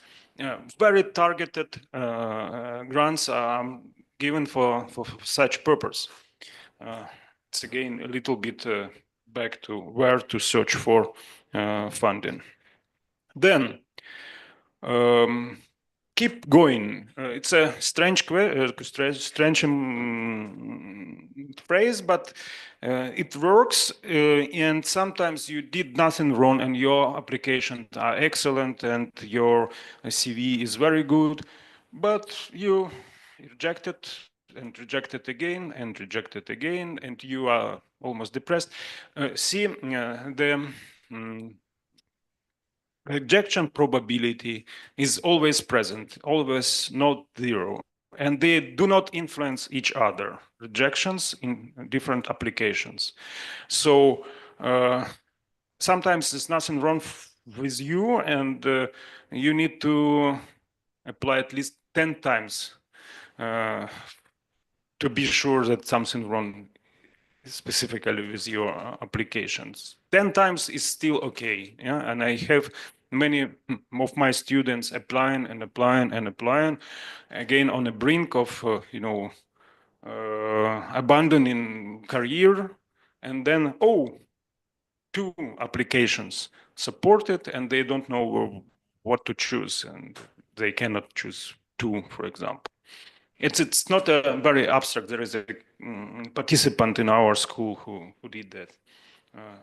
very targeted grants are given for such purpose. It's again a little bit back to where to search for funding. Then keep going. It's a strange phrase, but it works. And sometimes you did nothing wrong, and your applications are excellent, and your CV is very good, but you rejected and rejected again and rejected again, and you are almost depressed. See the rejection probability is always present, always not zero, and they do not influence each other. Rejections in different applications. So sometimes there's nothing wrong with you, and you need to apply at least 10 times to be sure that something wrong specifically with your applications. 10 times is still okay. Yeah, and I have many of my students applying and applying and applying, again on the brink of abandoning career, and then 2 applications supported, and they don't know what to choose, and they cannot choose 2, for example. It's not a very abstract. There is a participant in our school who did that.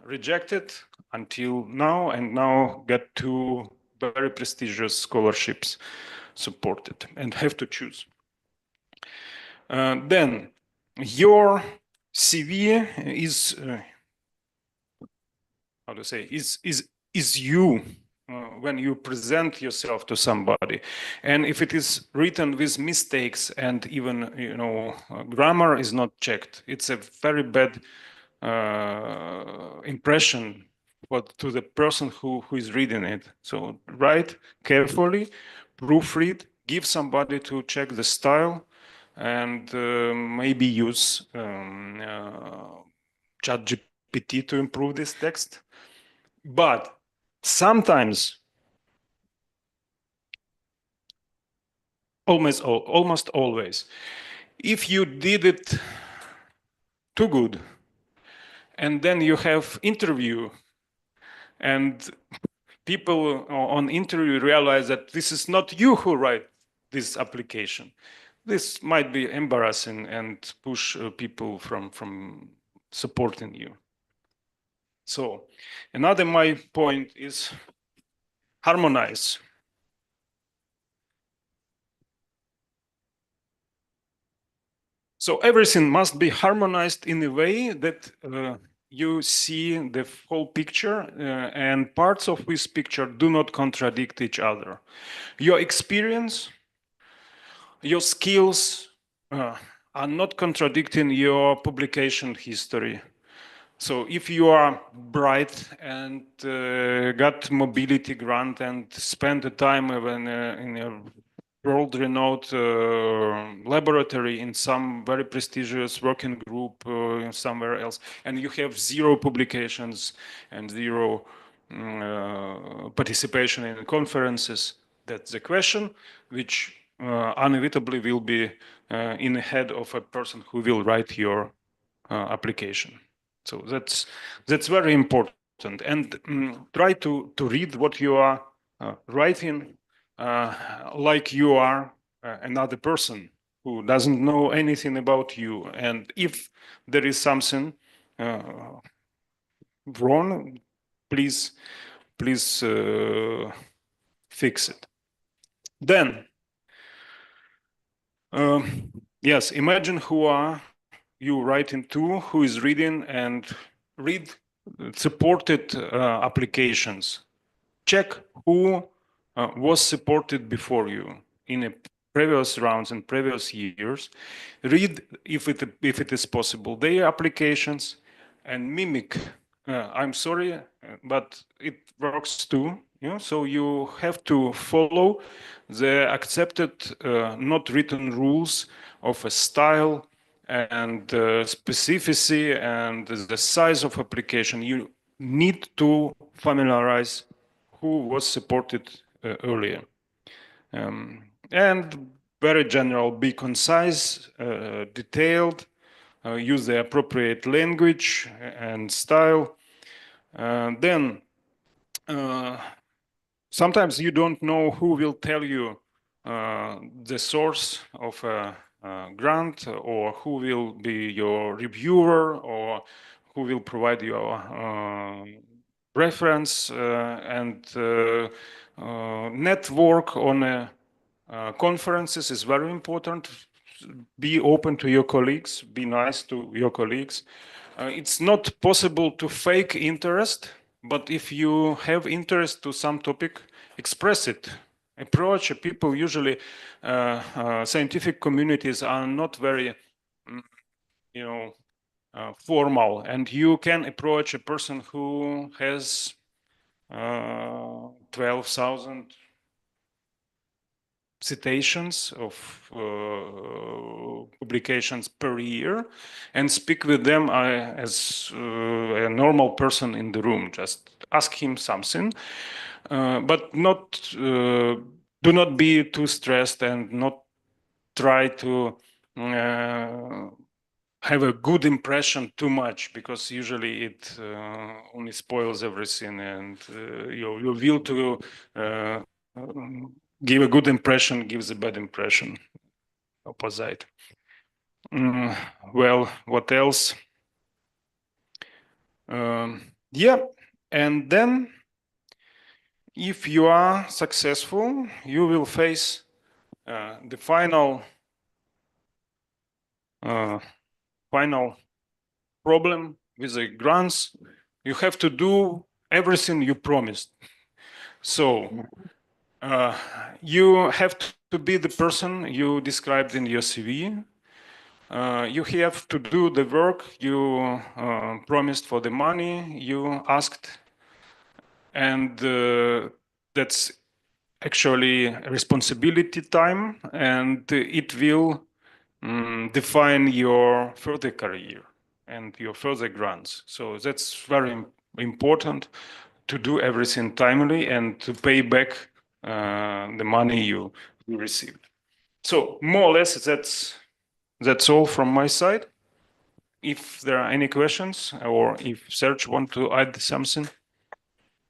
Rejected until now, and now get 2 very prestigious scholarships supported, and have to choose. Then your CV is how to say is you when you present yourself to somebody, and if it is written with mistakes and even grammar is not checked, it's a very bad impression to the person who is reading it. So write carefully, proofread, give somebody to check the style, and maybe use ChatGPT to improve this text. But sometimes, almost always, if you did it too good, and then you have interview, and people on interview realize that this is not you who write this application, this might be embarrassing and push people from supporting you. So another my point is harmonize. So everything must be harmonized in a way that you see the whole picture, and parts of this picture do not contradict each other. Your experience, your skills are not contradicting your publication history. So if you are bright and got mobility grant and spend the time in a world-renowned laboratory in some very prestigious working group somewhere else, and you have 0 publications and 0 participation in conferences, that's the question which inevitably will be in the head of a person who will write your application. So that's very important, and try to read what you are writing like you are another person who doesn't know anything about you, and if there is something wrong, please fix it. Then yes, imagine who are you writing to, who is reading, and read supported applications. Check who was supported before you in a previous rounds and previous years. Read if it is possible their applications, and mimic. I'm sorry, but it works too. So you have to follow the accepted, not written rules of a style and the specificity and the size of application, you need to familiarize who was supported earlier. And very general, be concise, detailed, use the appropriate language and style. Then sometimes you don't know who will tell you the source of a grant, or who will be your reviewer, or who will provide your reference, and network on conferences is very important. Be open to your colleagues, be nice to your colleagues. It's not possible to fake interest, but if you have interest to some topic, express it. Approach people. Usually, scientific communities are not very, formal, and you can approach a person who has 12,000 citations of publications per year, and speak with them as a normal person in the room. Just ask him something, but do not be too stressed, and not try to have a good impression too much, because usually it only spoils everything, and your will to give a good impression gives a bad impression. Opposite. Well, what else? Yeah, and then if you are successful, you will face the final problem with the grants. You have to do everything you promised. So you have to be the person you described in your CV. You have to do the work you promised for the money you asked, and that's actually responsibility time, and it will define your further career and your further grants. So that's very important, to do everything timely and to pay back the money you received. So more or less that's all from my side. If there are any questions, or if Serge want to add something.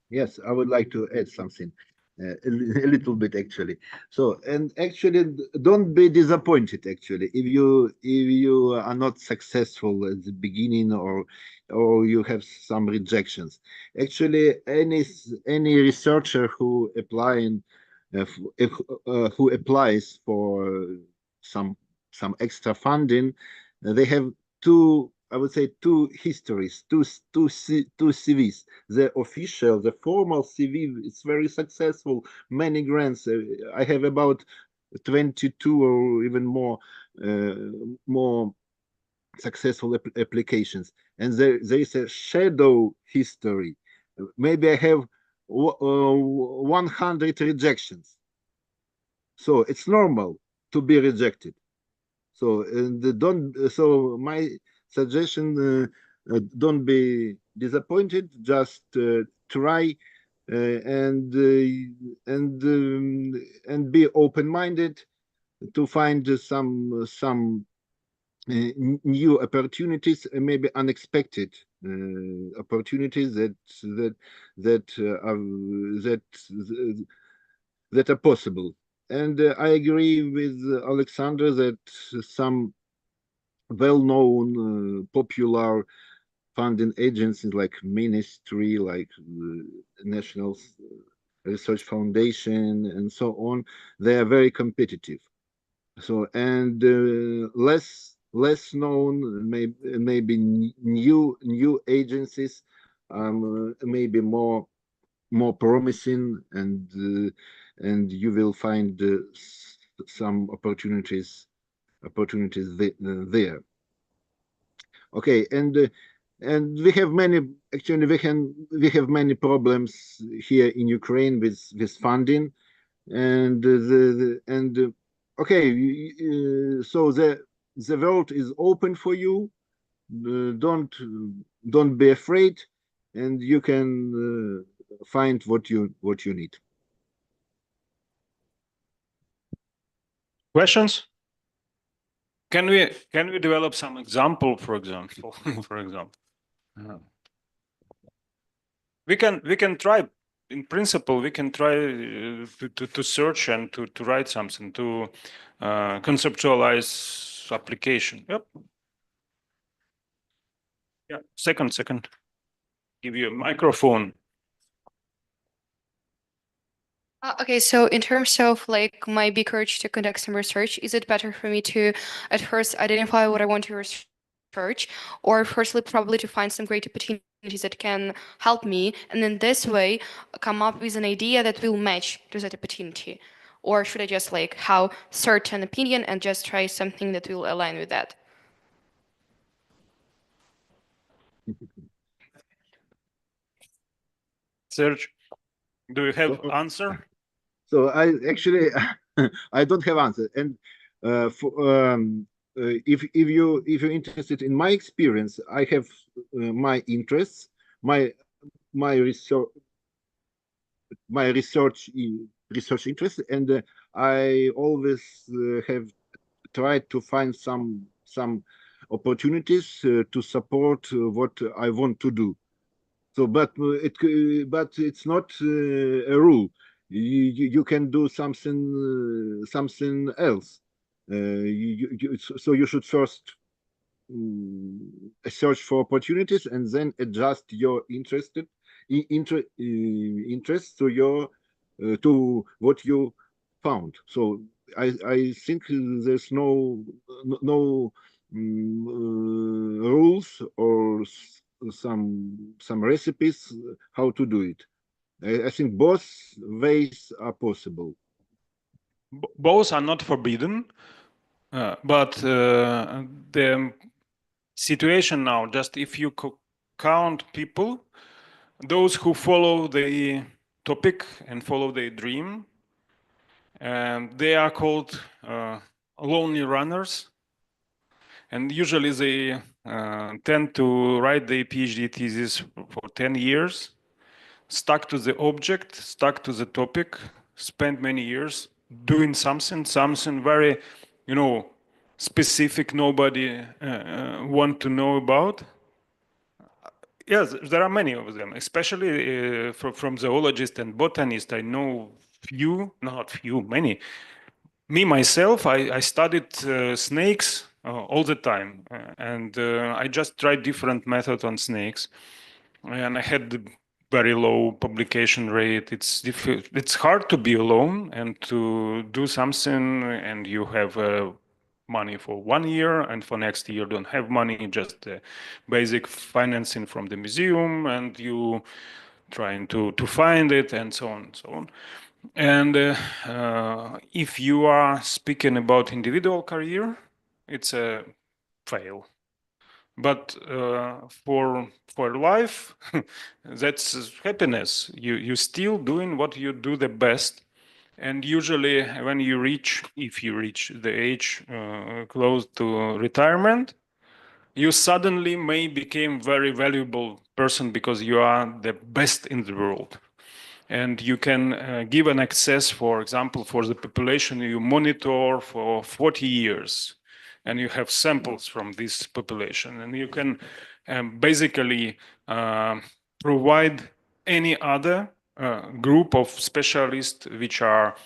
Yes, I would like to add something, a little bit actually. So, and actually, don't be disappointed. Actually, if you are not successful at the beginning, or you have some rejections. Actually, any researcher who who applies for some extra funding, they have two, I would say, two histories, two CVs. The official, the formal CV is very successful, many grants. I have about 22 or even more successful applications, and there is a shadow history. Maybe I have 100 rejections. So it's normal to be rejected. So So my suggestion: don't be disappointed. Just try and be open-minded to find some new opportunities, maybe unexpected opportunities that are possible. And I agree with Oleksandr that some well-known, popular funding agencies like Ministry, like National Research Foundation, and so on, they are very competitive. So, and less known, maybe new agencies, maybe more promising, and you will find some opportunities there. Okay, and we have many, actually we have many problems here in Ukraine with funding, and okay, so the world is open for you. Don't be afraid, and you can find what you need. Questions? Can we develop some example, for example? For example, we can try. In principle, we can try to search and to write something, to conceptualize application. Yep. Yeah. Second. Give you a microphone. Okay, so in terms of like my big urge to conduct some research, is it better for me to at first identify what I want to research, or firstly probably to find some great opportunities that can help me, and then this way come up with an idea that will match to that opportunity? Or should I just like have certain opinion and just try something that will align with that? Serge, do you have answer? So I actually I don't have answer. And if you're interested in my experience, I have my interests, my research interest, and I always have tried to find some opportunities to support what I want to do. So, but it's not a rule. You can do something else. So you should first search for opportunities and then adjust your interest to your to what you found. So I think there's no rules or some recipes how to do it. I think both ways are possible. Both are not forbidden, but the situation now, just if you count people, those who follow the topic and follow their dream, they are called lonely runners. And usually they tend to write their PhD thesis for 10 years, stuck to the object, stuck to the topic, spend many years doing something very, specific, nobody want to know about. Yes, there are many of them, especially from zoologists and botanists. I know many. Me, myself, I studied snakes all the time, and I just tried different methods on snakes, and I had the very low publication rate. It's hard to be alone and to do something, and you have money for 1 year, and for next year don't have money, just basic financing from the museum, and you trying to find it, and so on and so on. And if you are speaking about individual career, it's a fail. But for life, that's happiness. You still doing what you do the best. And usually when if you reach the age close to retirement, you suddenly may become very valuable person because you are the best in the world. And you can give an access, for example, for the population you monitor for 40 years. And you have samples from this population. And you can basically provide any other group of specialists which are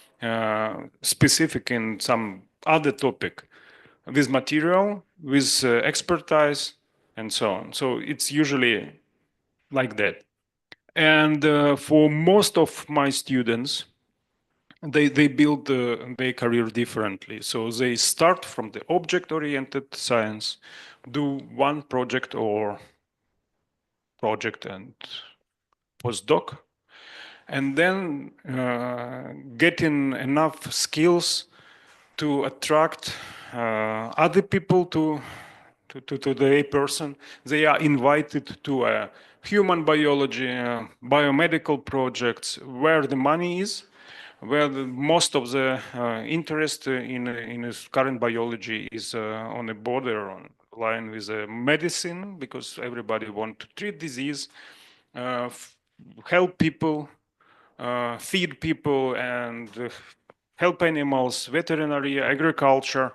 specific in some other topic with material, with expertise, and so on. So it's usually like that. And for most of my students, they build their career differently. So they start from the object-oriented science, do one project and postdoc, and then getting enough skills to attract other people to the person. They are invited to human biology, biomedical projects where the money is, where most of the interest in his current biology is on a border on line with medicine, because everybody want to treat disease, help people, feed people, and help animals, veterinary, agriculture,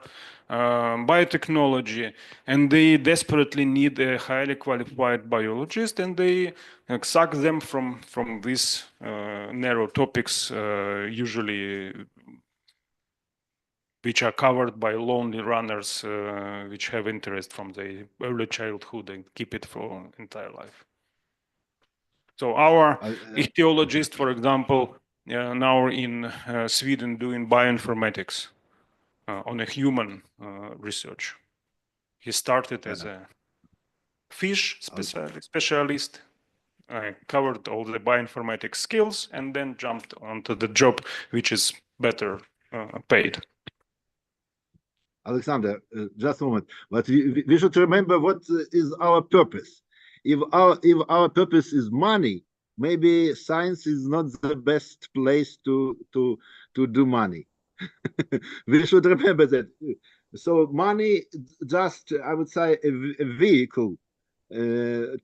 biotechnology, and they desperately need a highly qualified biologist, and they suck them from these narrow topics, usually which are covered by lonely runners, which have interest from the early childhood and keep it for entire life. So our ichthyologist, for example, now in Sweden doing bioinformatics on a human research. He started as a fish specialist, covered all the bioinformatics skills, and then jumped onto the job which is better paid. Alexander, just a moment. But we should remember what is our purpose. If our purpose is money, maybe science is not the best place to do money. We should remember that. So money, just I would say a vehicle to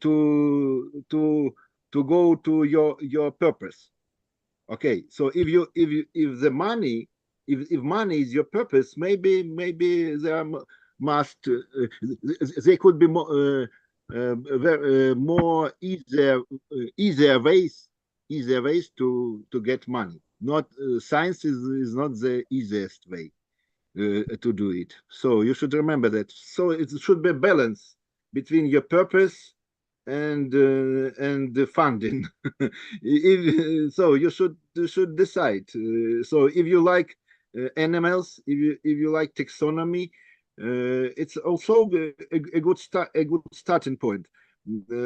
go to your purpose. Okay, so if the money, if money is your purpose, maybe there must they could be more more easier ways to get money. Not science is not the easiest way to do it. So you should remember that. So it should be a balance between your purpose and the funding. So you should decide. So if you like animals, if you like taxonomy, it's also a good starting point.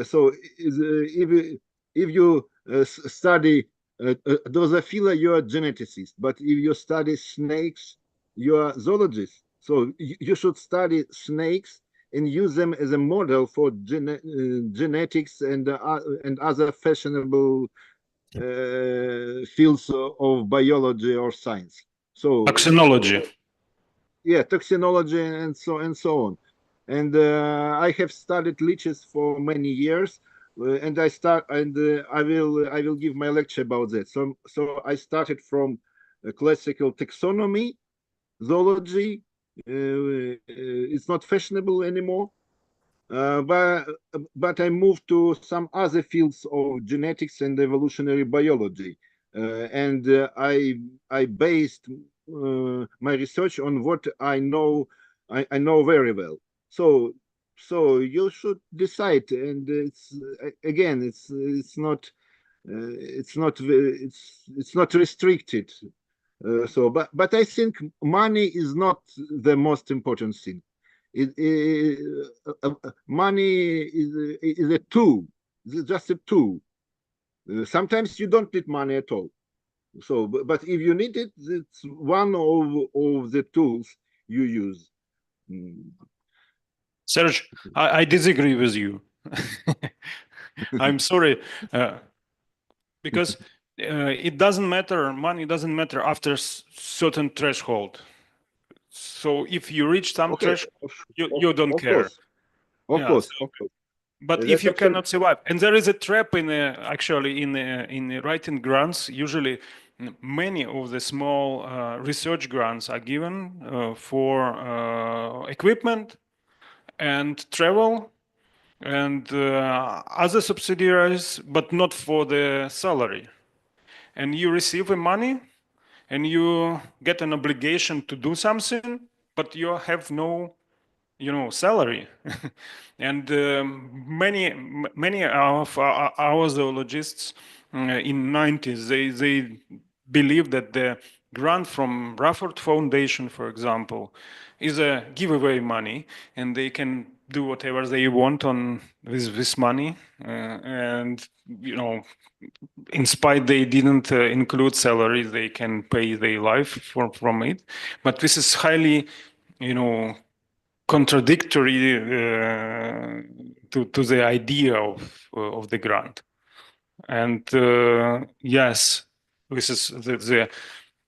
So if you study Drosophila, you're a geneticist. But if you study snakes, you're a zoologist. So you should study snakes and use them as a model for genetics and other fashionable fields of biology or science. So taxonology. Yeah, taxonology and so on. And I have studied leeches for many years, and I will give my lecture about that. So I started from classical taxonomy, zoology. It's not fashionable anymore. But I moved to some other fields of genetics and evolutionary biology, and I based my research on what I know very well. So you should decide, and it's again it's not restricted. But I think money is not the most important thing. Money is a tool. It's just a tool. Sometimes you don't need money at all. So, but if you need it, it's one of the tools you use. Serge, I disagree with you. I'm sorry, because it doesn't matter. Money doesn't matter after certain threshold. So if you reach some threshold, you don't care. Of course. But if you cannot survive, and there is a trap in actually in writing grants. Usually, many of the small research grants are given for equipment and travel and other subsidiaries, but not for the salary. And you receive the money, and you get an obligation to do something, but you have no, salary. And many of our zoologists in 90s, they believe that the grant from Rafford Foundation, for example, is a giveaway money, and they can do whatever they want with this money, and in spite they didn't include salary, they can pay their life from it. But this is highly, contradictory to the idea of the grant. And yes, this is the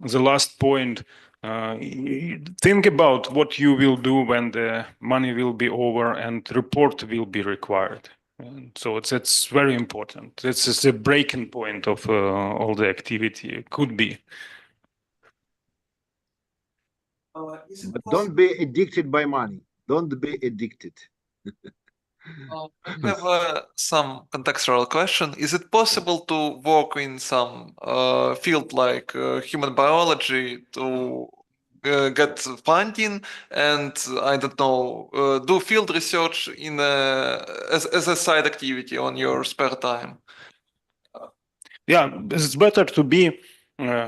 the last point, think about what you will do when the money will be over and report will be required. And so it's very important. This is the breaking point of all the activity. It could be. But don't be addicted by money. Don't be addicted. I have some contextual question. Is it possible to work in some field like human biology to get funding and I don't know, do field research in as a side activity on your spare time? Yeah, it's better to be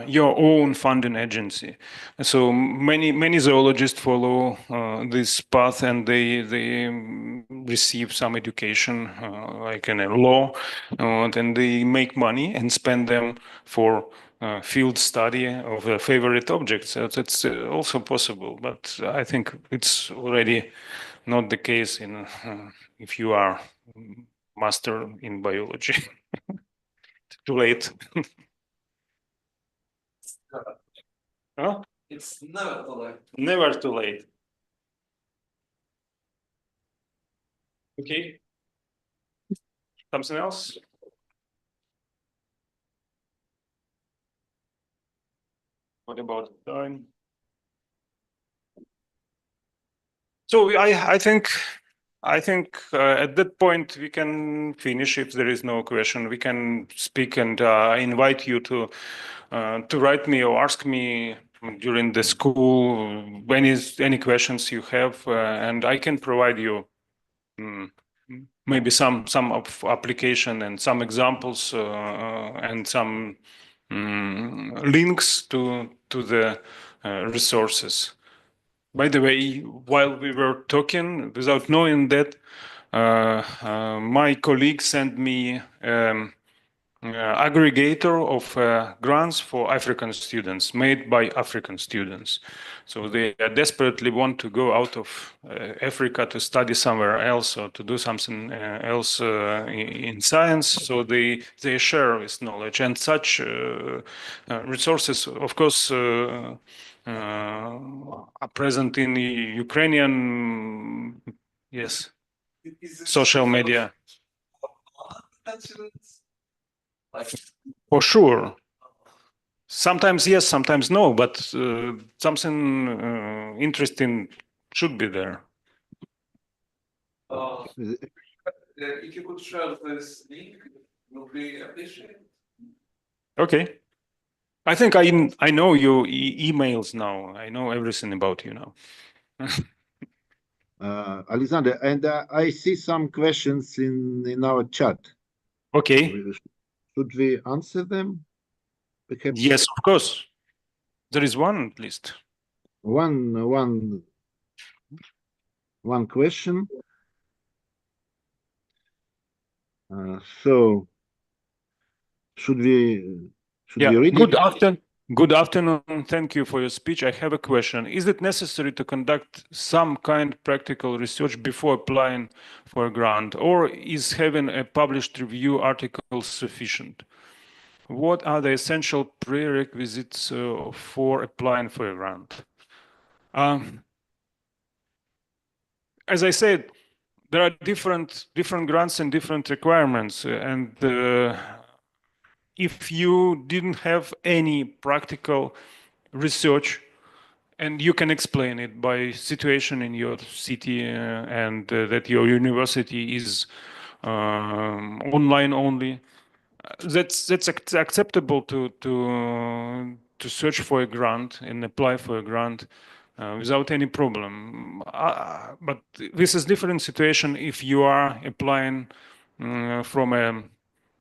your own funding agency. So many zoologists follow this path, and they receive some education, like in a law, and they make money and spend them for field study of their favorite objects. So that's also possible, but I think it's already not the case in if you are master in biology. Too late. Huh? It's never too late. Never too late. Okay. Something else? What about time? So I think at that point we can finish. If there is no question, we can speak, and I invite you to write me or ask me during the school any questions you have, and I can provide you maybe some of application and some examples and some links to the resources. By the way, while we were talking, without knowing that, my colleague sent me aggregator of grants for African students, made by African students. So they desperately want to go out of Africa to study somewhere else or to do something else in science. So they share this knowledge, and such resources, of course, are present in the Ukrainian, yes, social media. For sure. Sometimes yes, sometimes no, but something interesting should be there. If you could share this link, would be appreciated. Okay. I think I know your emails now. I know everything about you now. Alexander, and I see some questions in our chat. Okay. Should we answer them? Perhaps? Yes, of course. There is one at least. One question. So should we read it? Good afternoon. Thank you for your speech. I have a question. Is it necessary to conduct some kind of practical research before applying for a grant, or is having a published review article sufficient? What are the essential prerequisites for applying for a grant? As I said, there are different grants and different requirements, and if you didn't have any practical research and you can explain it by situation in your city and that your university is online only, that's acceptable to search for a grant and apply for a grant without any problem. But this is different situation if you are applying from a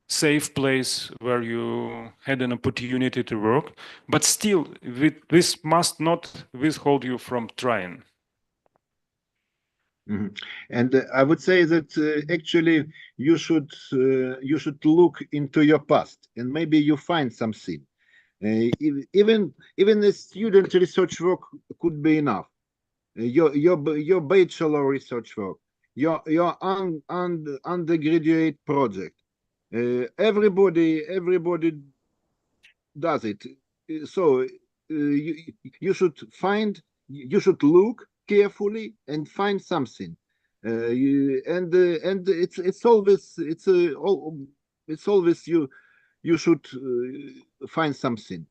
safe place where you had an opportunity to work, but still this must not withhold you from trying. Mm-hmm. And I would say that actually you should look into your past, and maybe you find something. Even a student research work could be enough. Your bachelor research work, your undergraduate project. Everybody does it. So you should find, you should look carefully and find something. And it's always it's always you should find something.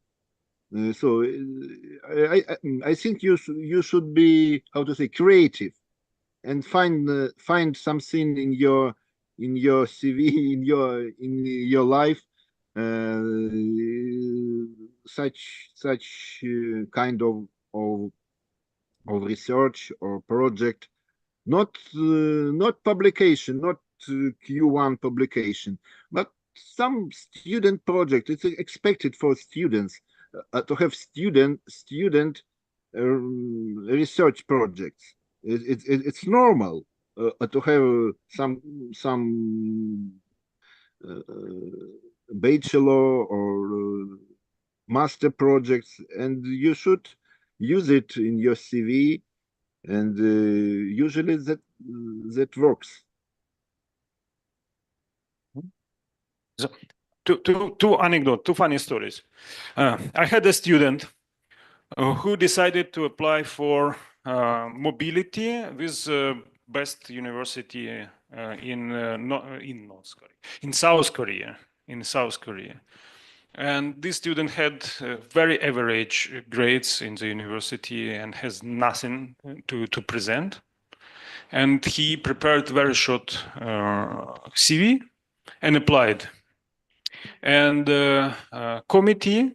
So I think you should be, how to say, creative and find something in your CV, in your life, such kind of research or project, not publication, not Q1 publication, but some student project. It's expected for students to have student research projects. It's normal to have some bachelor or master projects, and you should use it in your CV, and usually that works. So, two anecdotes, two funny stories. I had a student who decided to apply for mobility with best university in South Korea. And this student had very average grades in the university and has nothing to present. And he prepared very short CV and applied. And the committee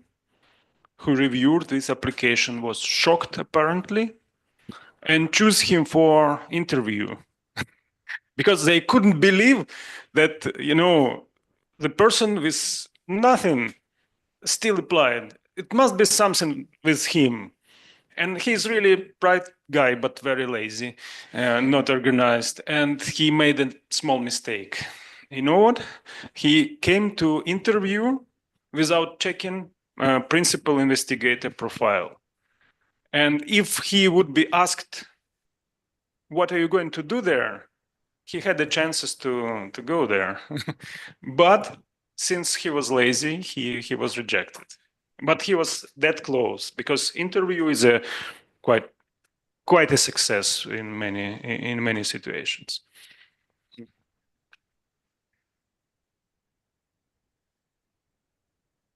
who reviewed this application was shocked, apparently, and chose him for interview because they couldn't believe that, the person with nothing still applied. It must be something with him. And he's really a bright guy, but very lazy, not organized. And he made a small mistake. You know what? He came to interview without checking principal investigator profile. And if he would be asked, what are you going to do there? He had the chances to go there. But since he was lazy, he was rejected. But he was that close, because interview is a quite a success in many situations.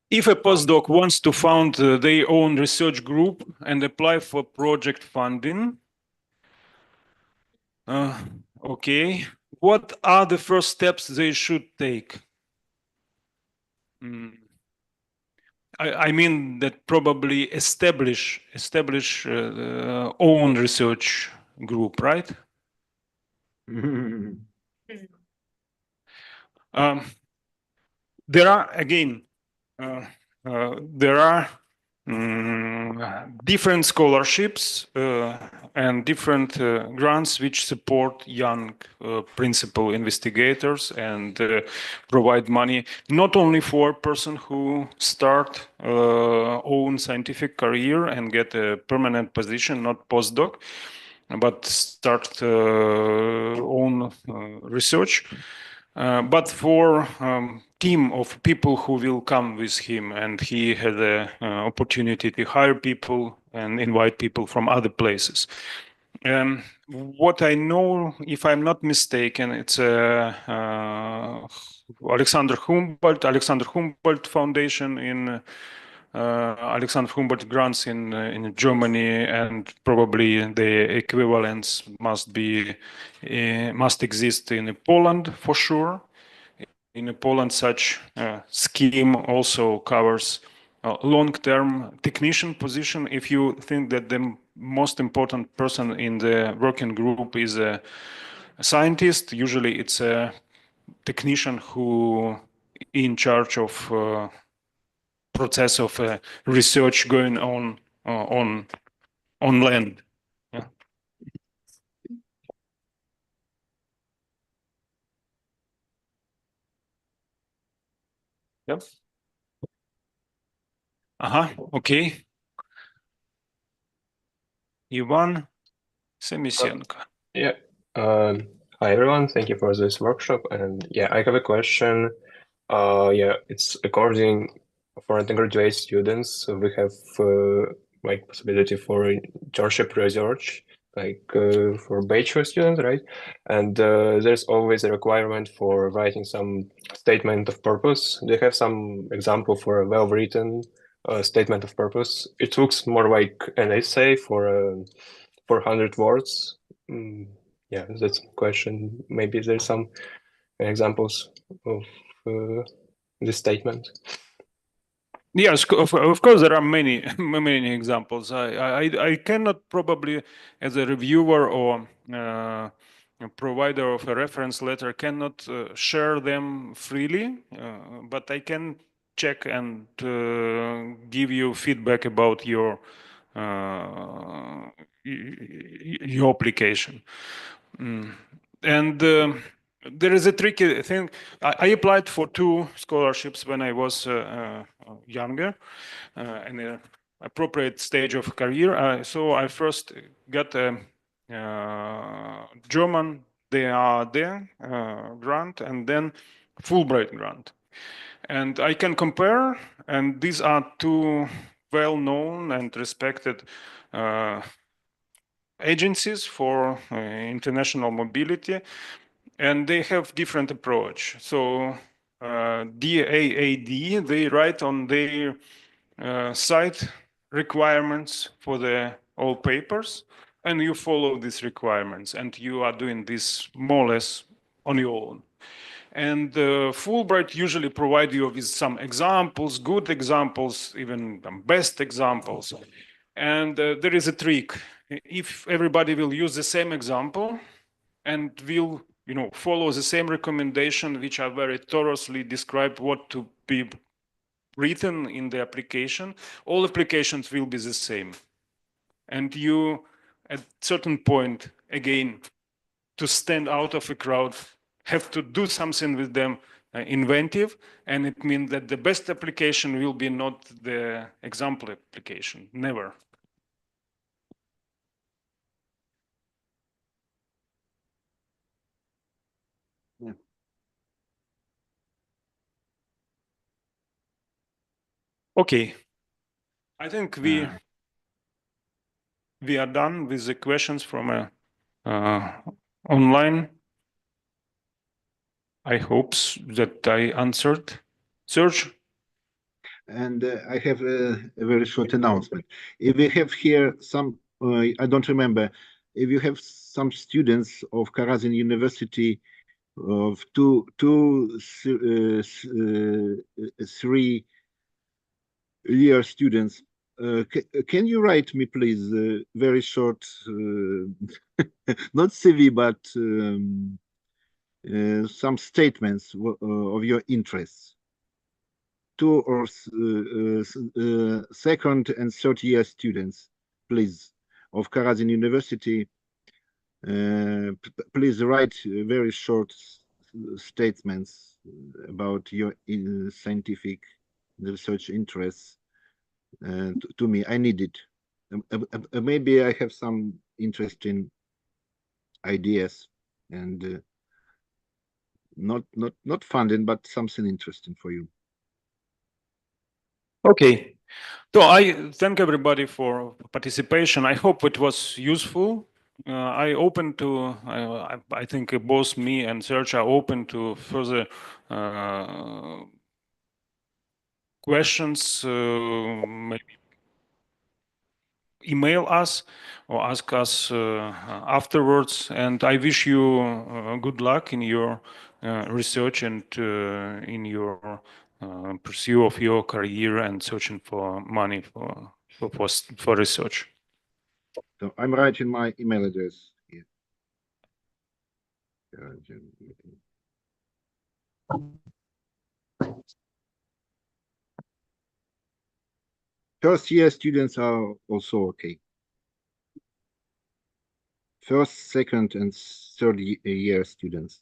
If a postdoc wants to found their own research group and apply for project funding, okay, what are the first steps they should take? I mean that probably establish own research group, right? There are again there are different scholarships and different grants which support young principal investigators and provide money not only for a person who start own scientific career and get a permanent position, not postdoc, but start own research, but for team of people who will come with him, and he had the opportunity to hire people and invite people from other places. What I know, if I'm not mistaken, it's Alexander Humboldt Foundation in Alexander Humboldt grants in Germany, and probably the equivalents must exist in Poland for sure. In Poland, such scheme also covers long-term technician position. If you think that the most important person in the working group is a scientist, usually it's a technician who in charge of process of research going on land. Yeah. Yep. Okay. Ivan Semisenko. Yeah. Hi everyone. Thank you for this workshop. And yeah, I have a question. Yeah, it's according for undergraduate students, we have like possibility for internship research, like for bachelor students, right? And there's always a requirement for writing some statement of purpose. They have some example for a well-written statement of purpose. It looks more like an essay for 400 words. Yeah, that's a question. Maybe there's some examples of this statement. Yes, of course, there are many many examples. I cannot probably, as a reviewer or a provider of a reference letter, cannot share them freely, but I can check and give you feedback about your application. And there is a tricky thing. I applied for 2 scholarships when I was younger, in an appropriate stage of career. So I first got a German DAAD grant and then Fulbright grant. And I can compare, and these are 2 well-known and respected agencies for international mobility, and they have different approach. So DAAD, they write on their site requirements for the all papers, and you follow these requirements, and you are doing this more or less on your own. And Fulbright usually provide you with some examples, good examples, even best examples. And there is a trick. If everybody will use the same example and will follow the same recommendation, which are very thoroughly described what to be written in the application, all applications will be the same. And you, at certain point, again, to stand out of a crowd, have to do something with them inventive, and it means that the best application will be not the example application, never. Yeah. Okay, I think we are done with the questions from online. I hope that I answered. Serge? And I have a very short announcement. If we have here some, I don't remember, if you have some students of Karazin University of 3-year students, can you write me, please, very short, not CV, but some statements of your interests? 2 or 2nd and 3rd year students, please, of Karazin University. Please write very short statements about your scientific research interests to me. I need it. Maybe I have some interesting ideas and not funding, but something interesting for you. Okay. So I thank everybody for participation. I hope it was useful. I open to, I think both me and Serge are open to further questions, maybe email us or ask us afterwards. And I wish you good luck in your research and in your pursuit of your career and searching for money for research. So I'm writing my email address here. First year students are also okay. 1st, 2nd, and 3rd year students.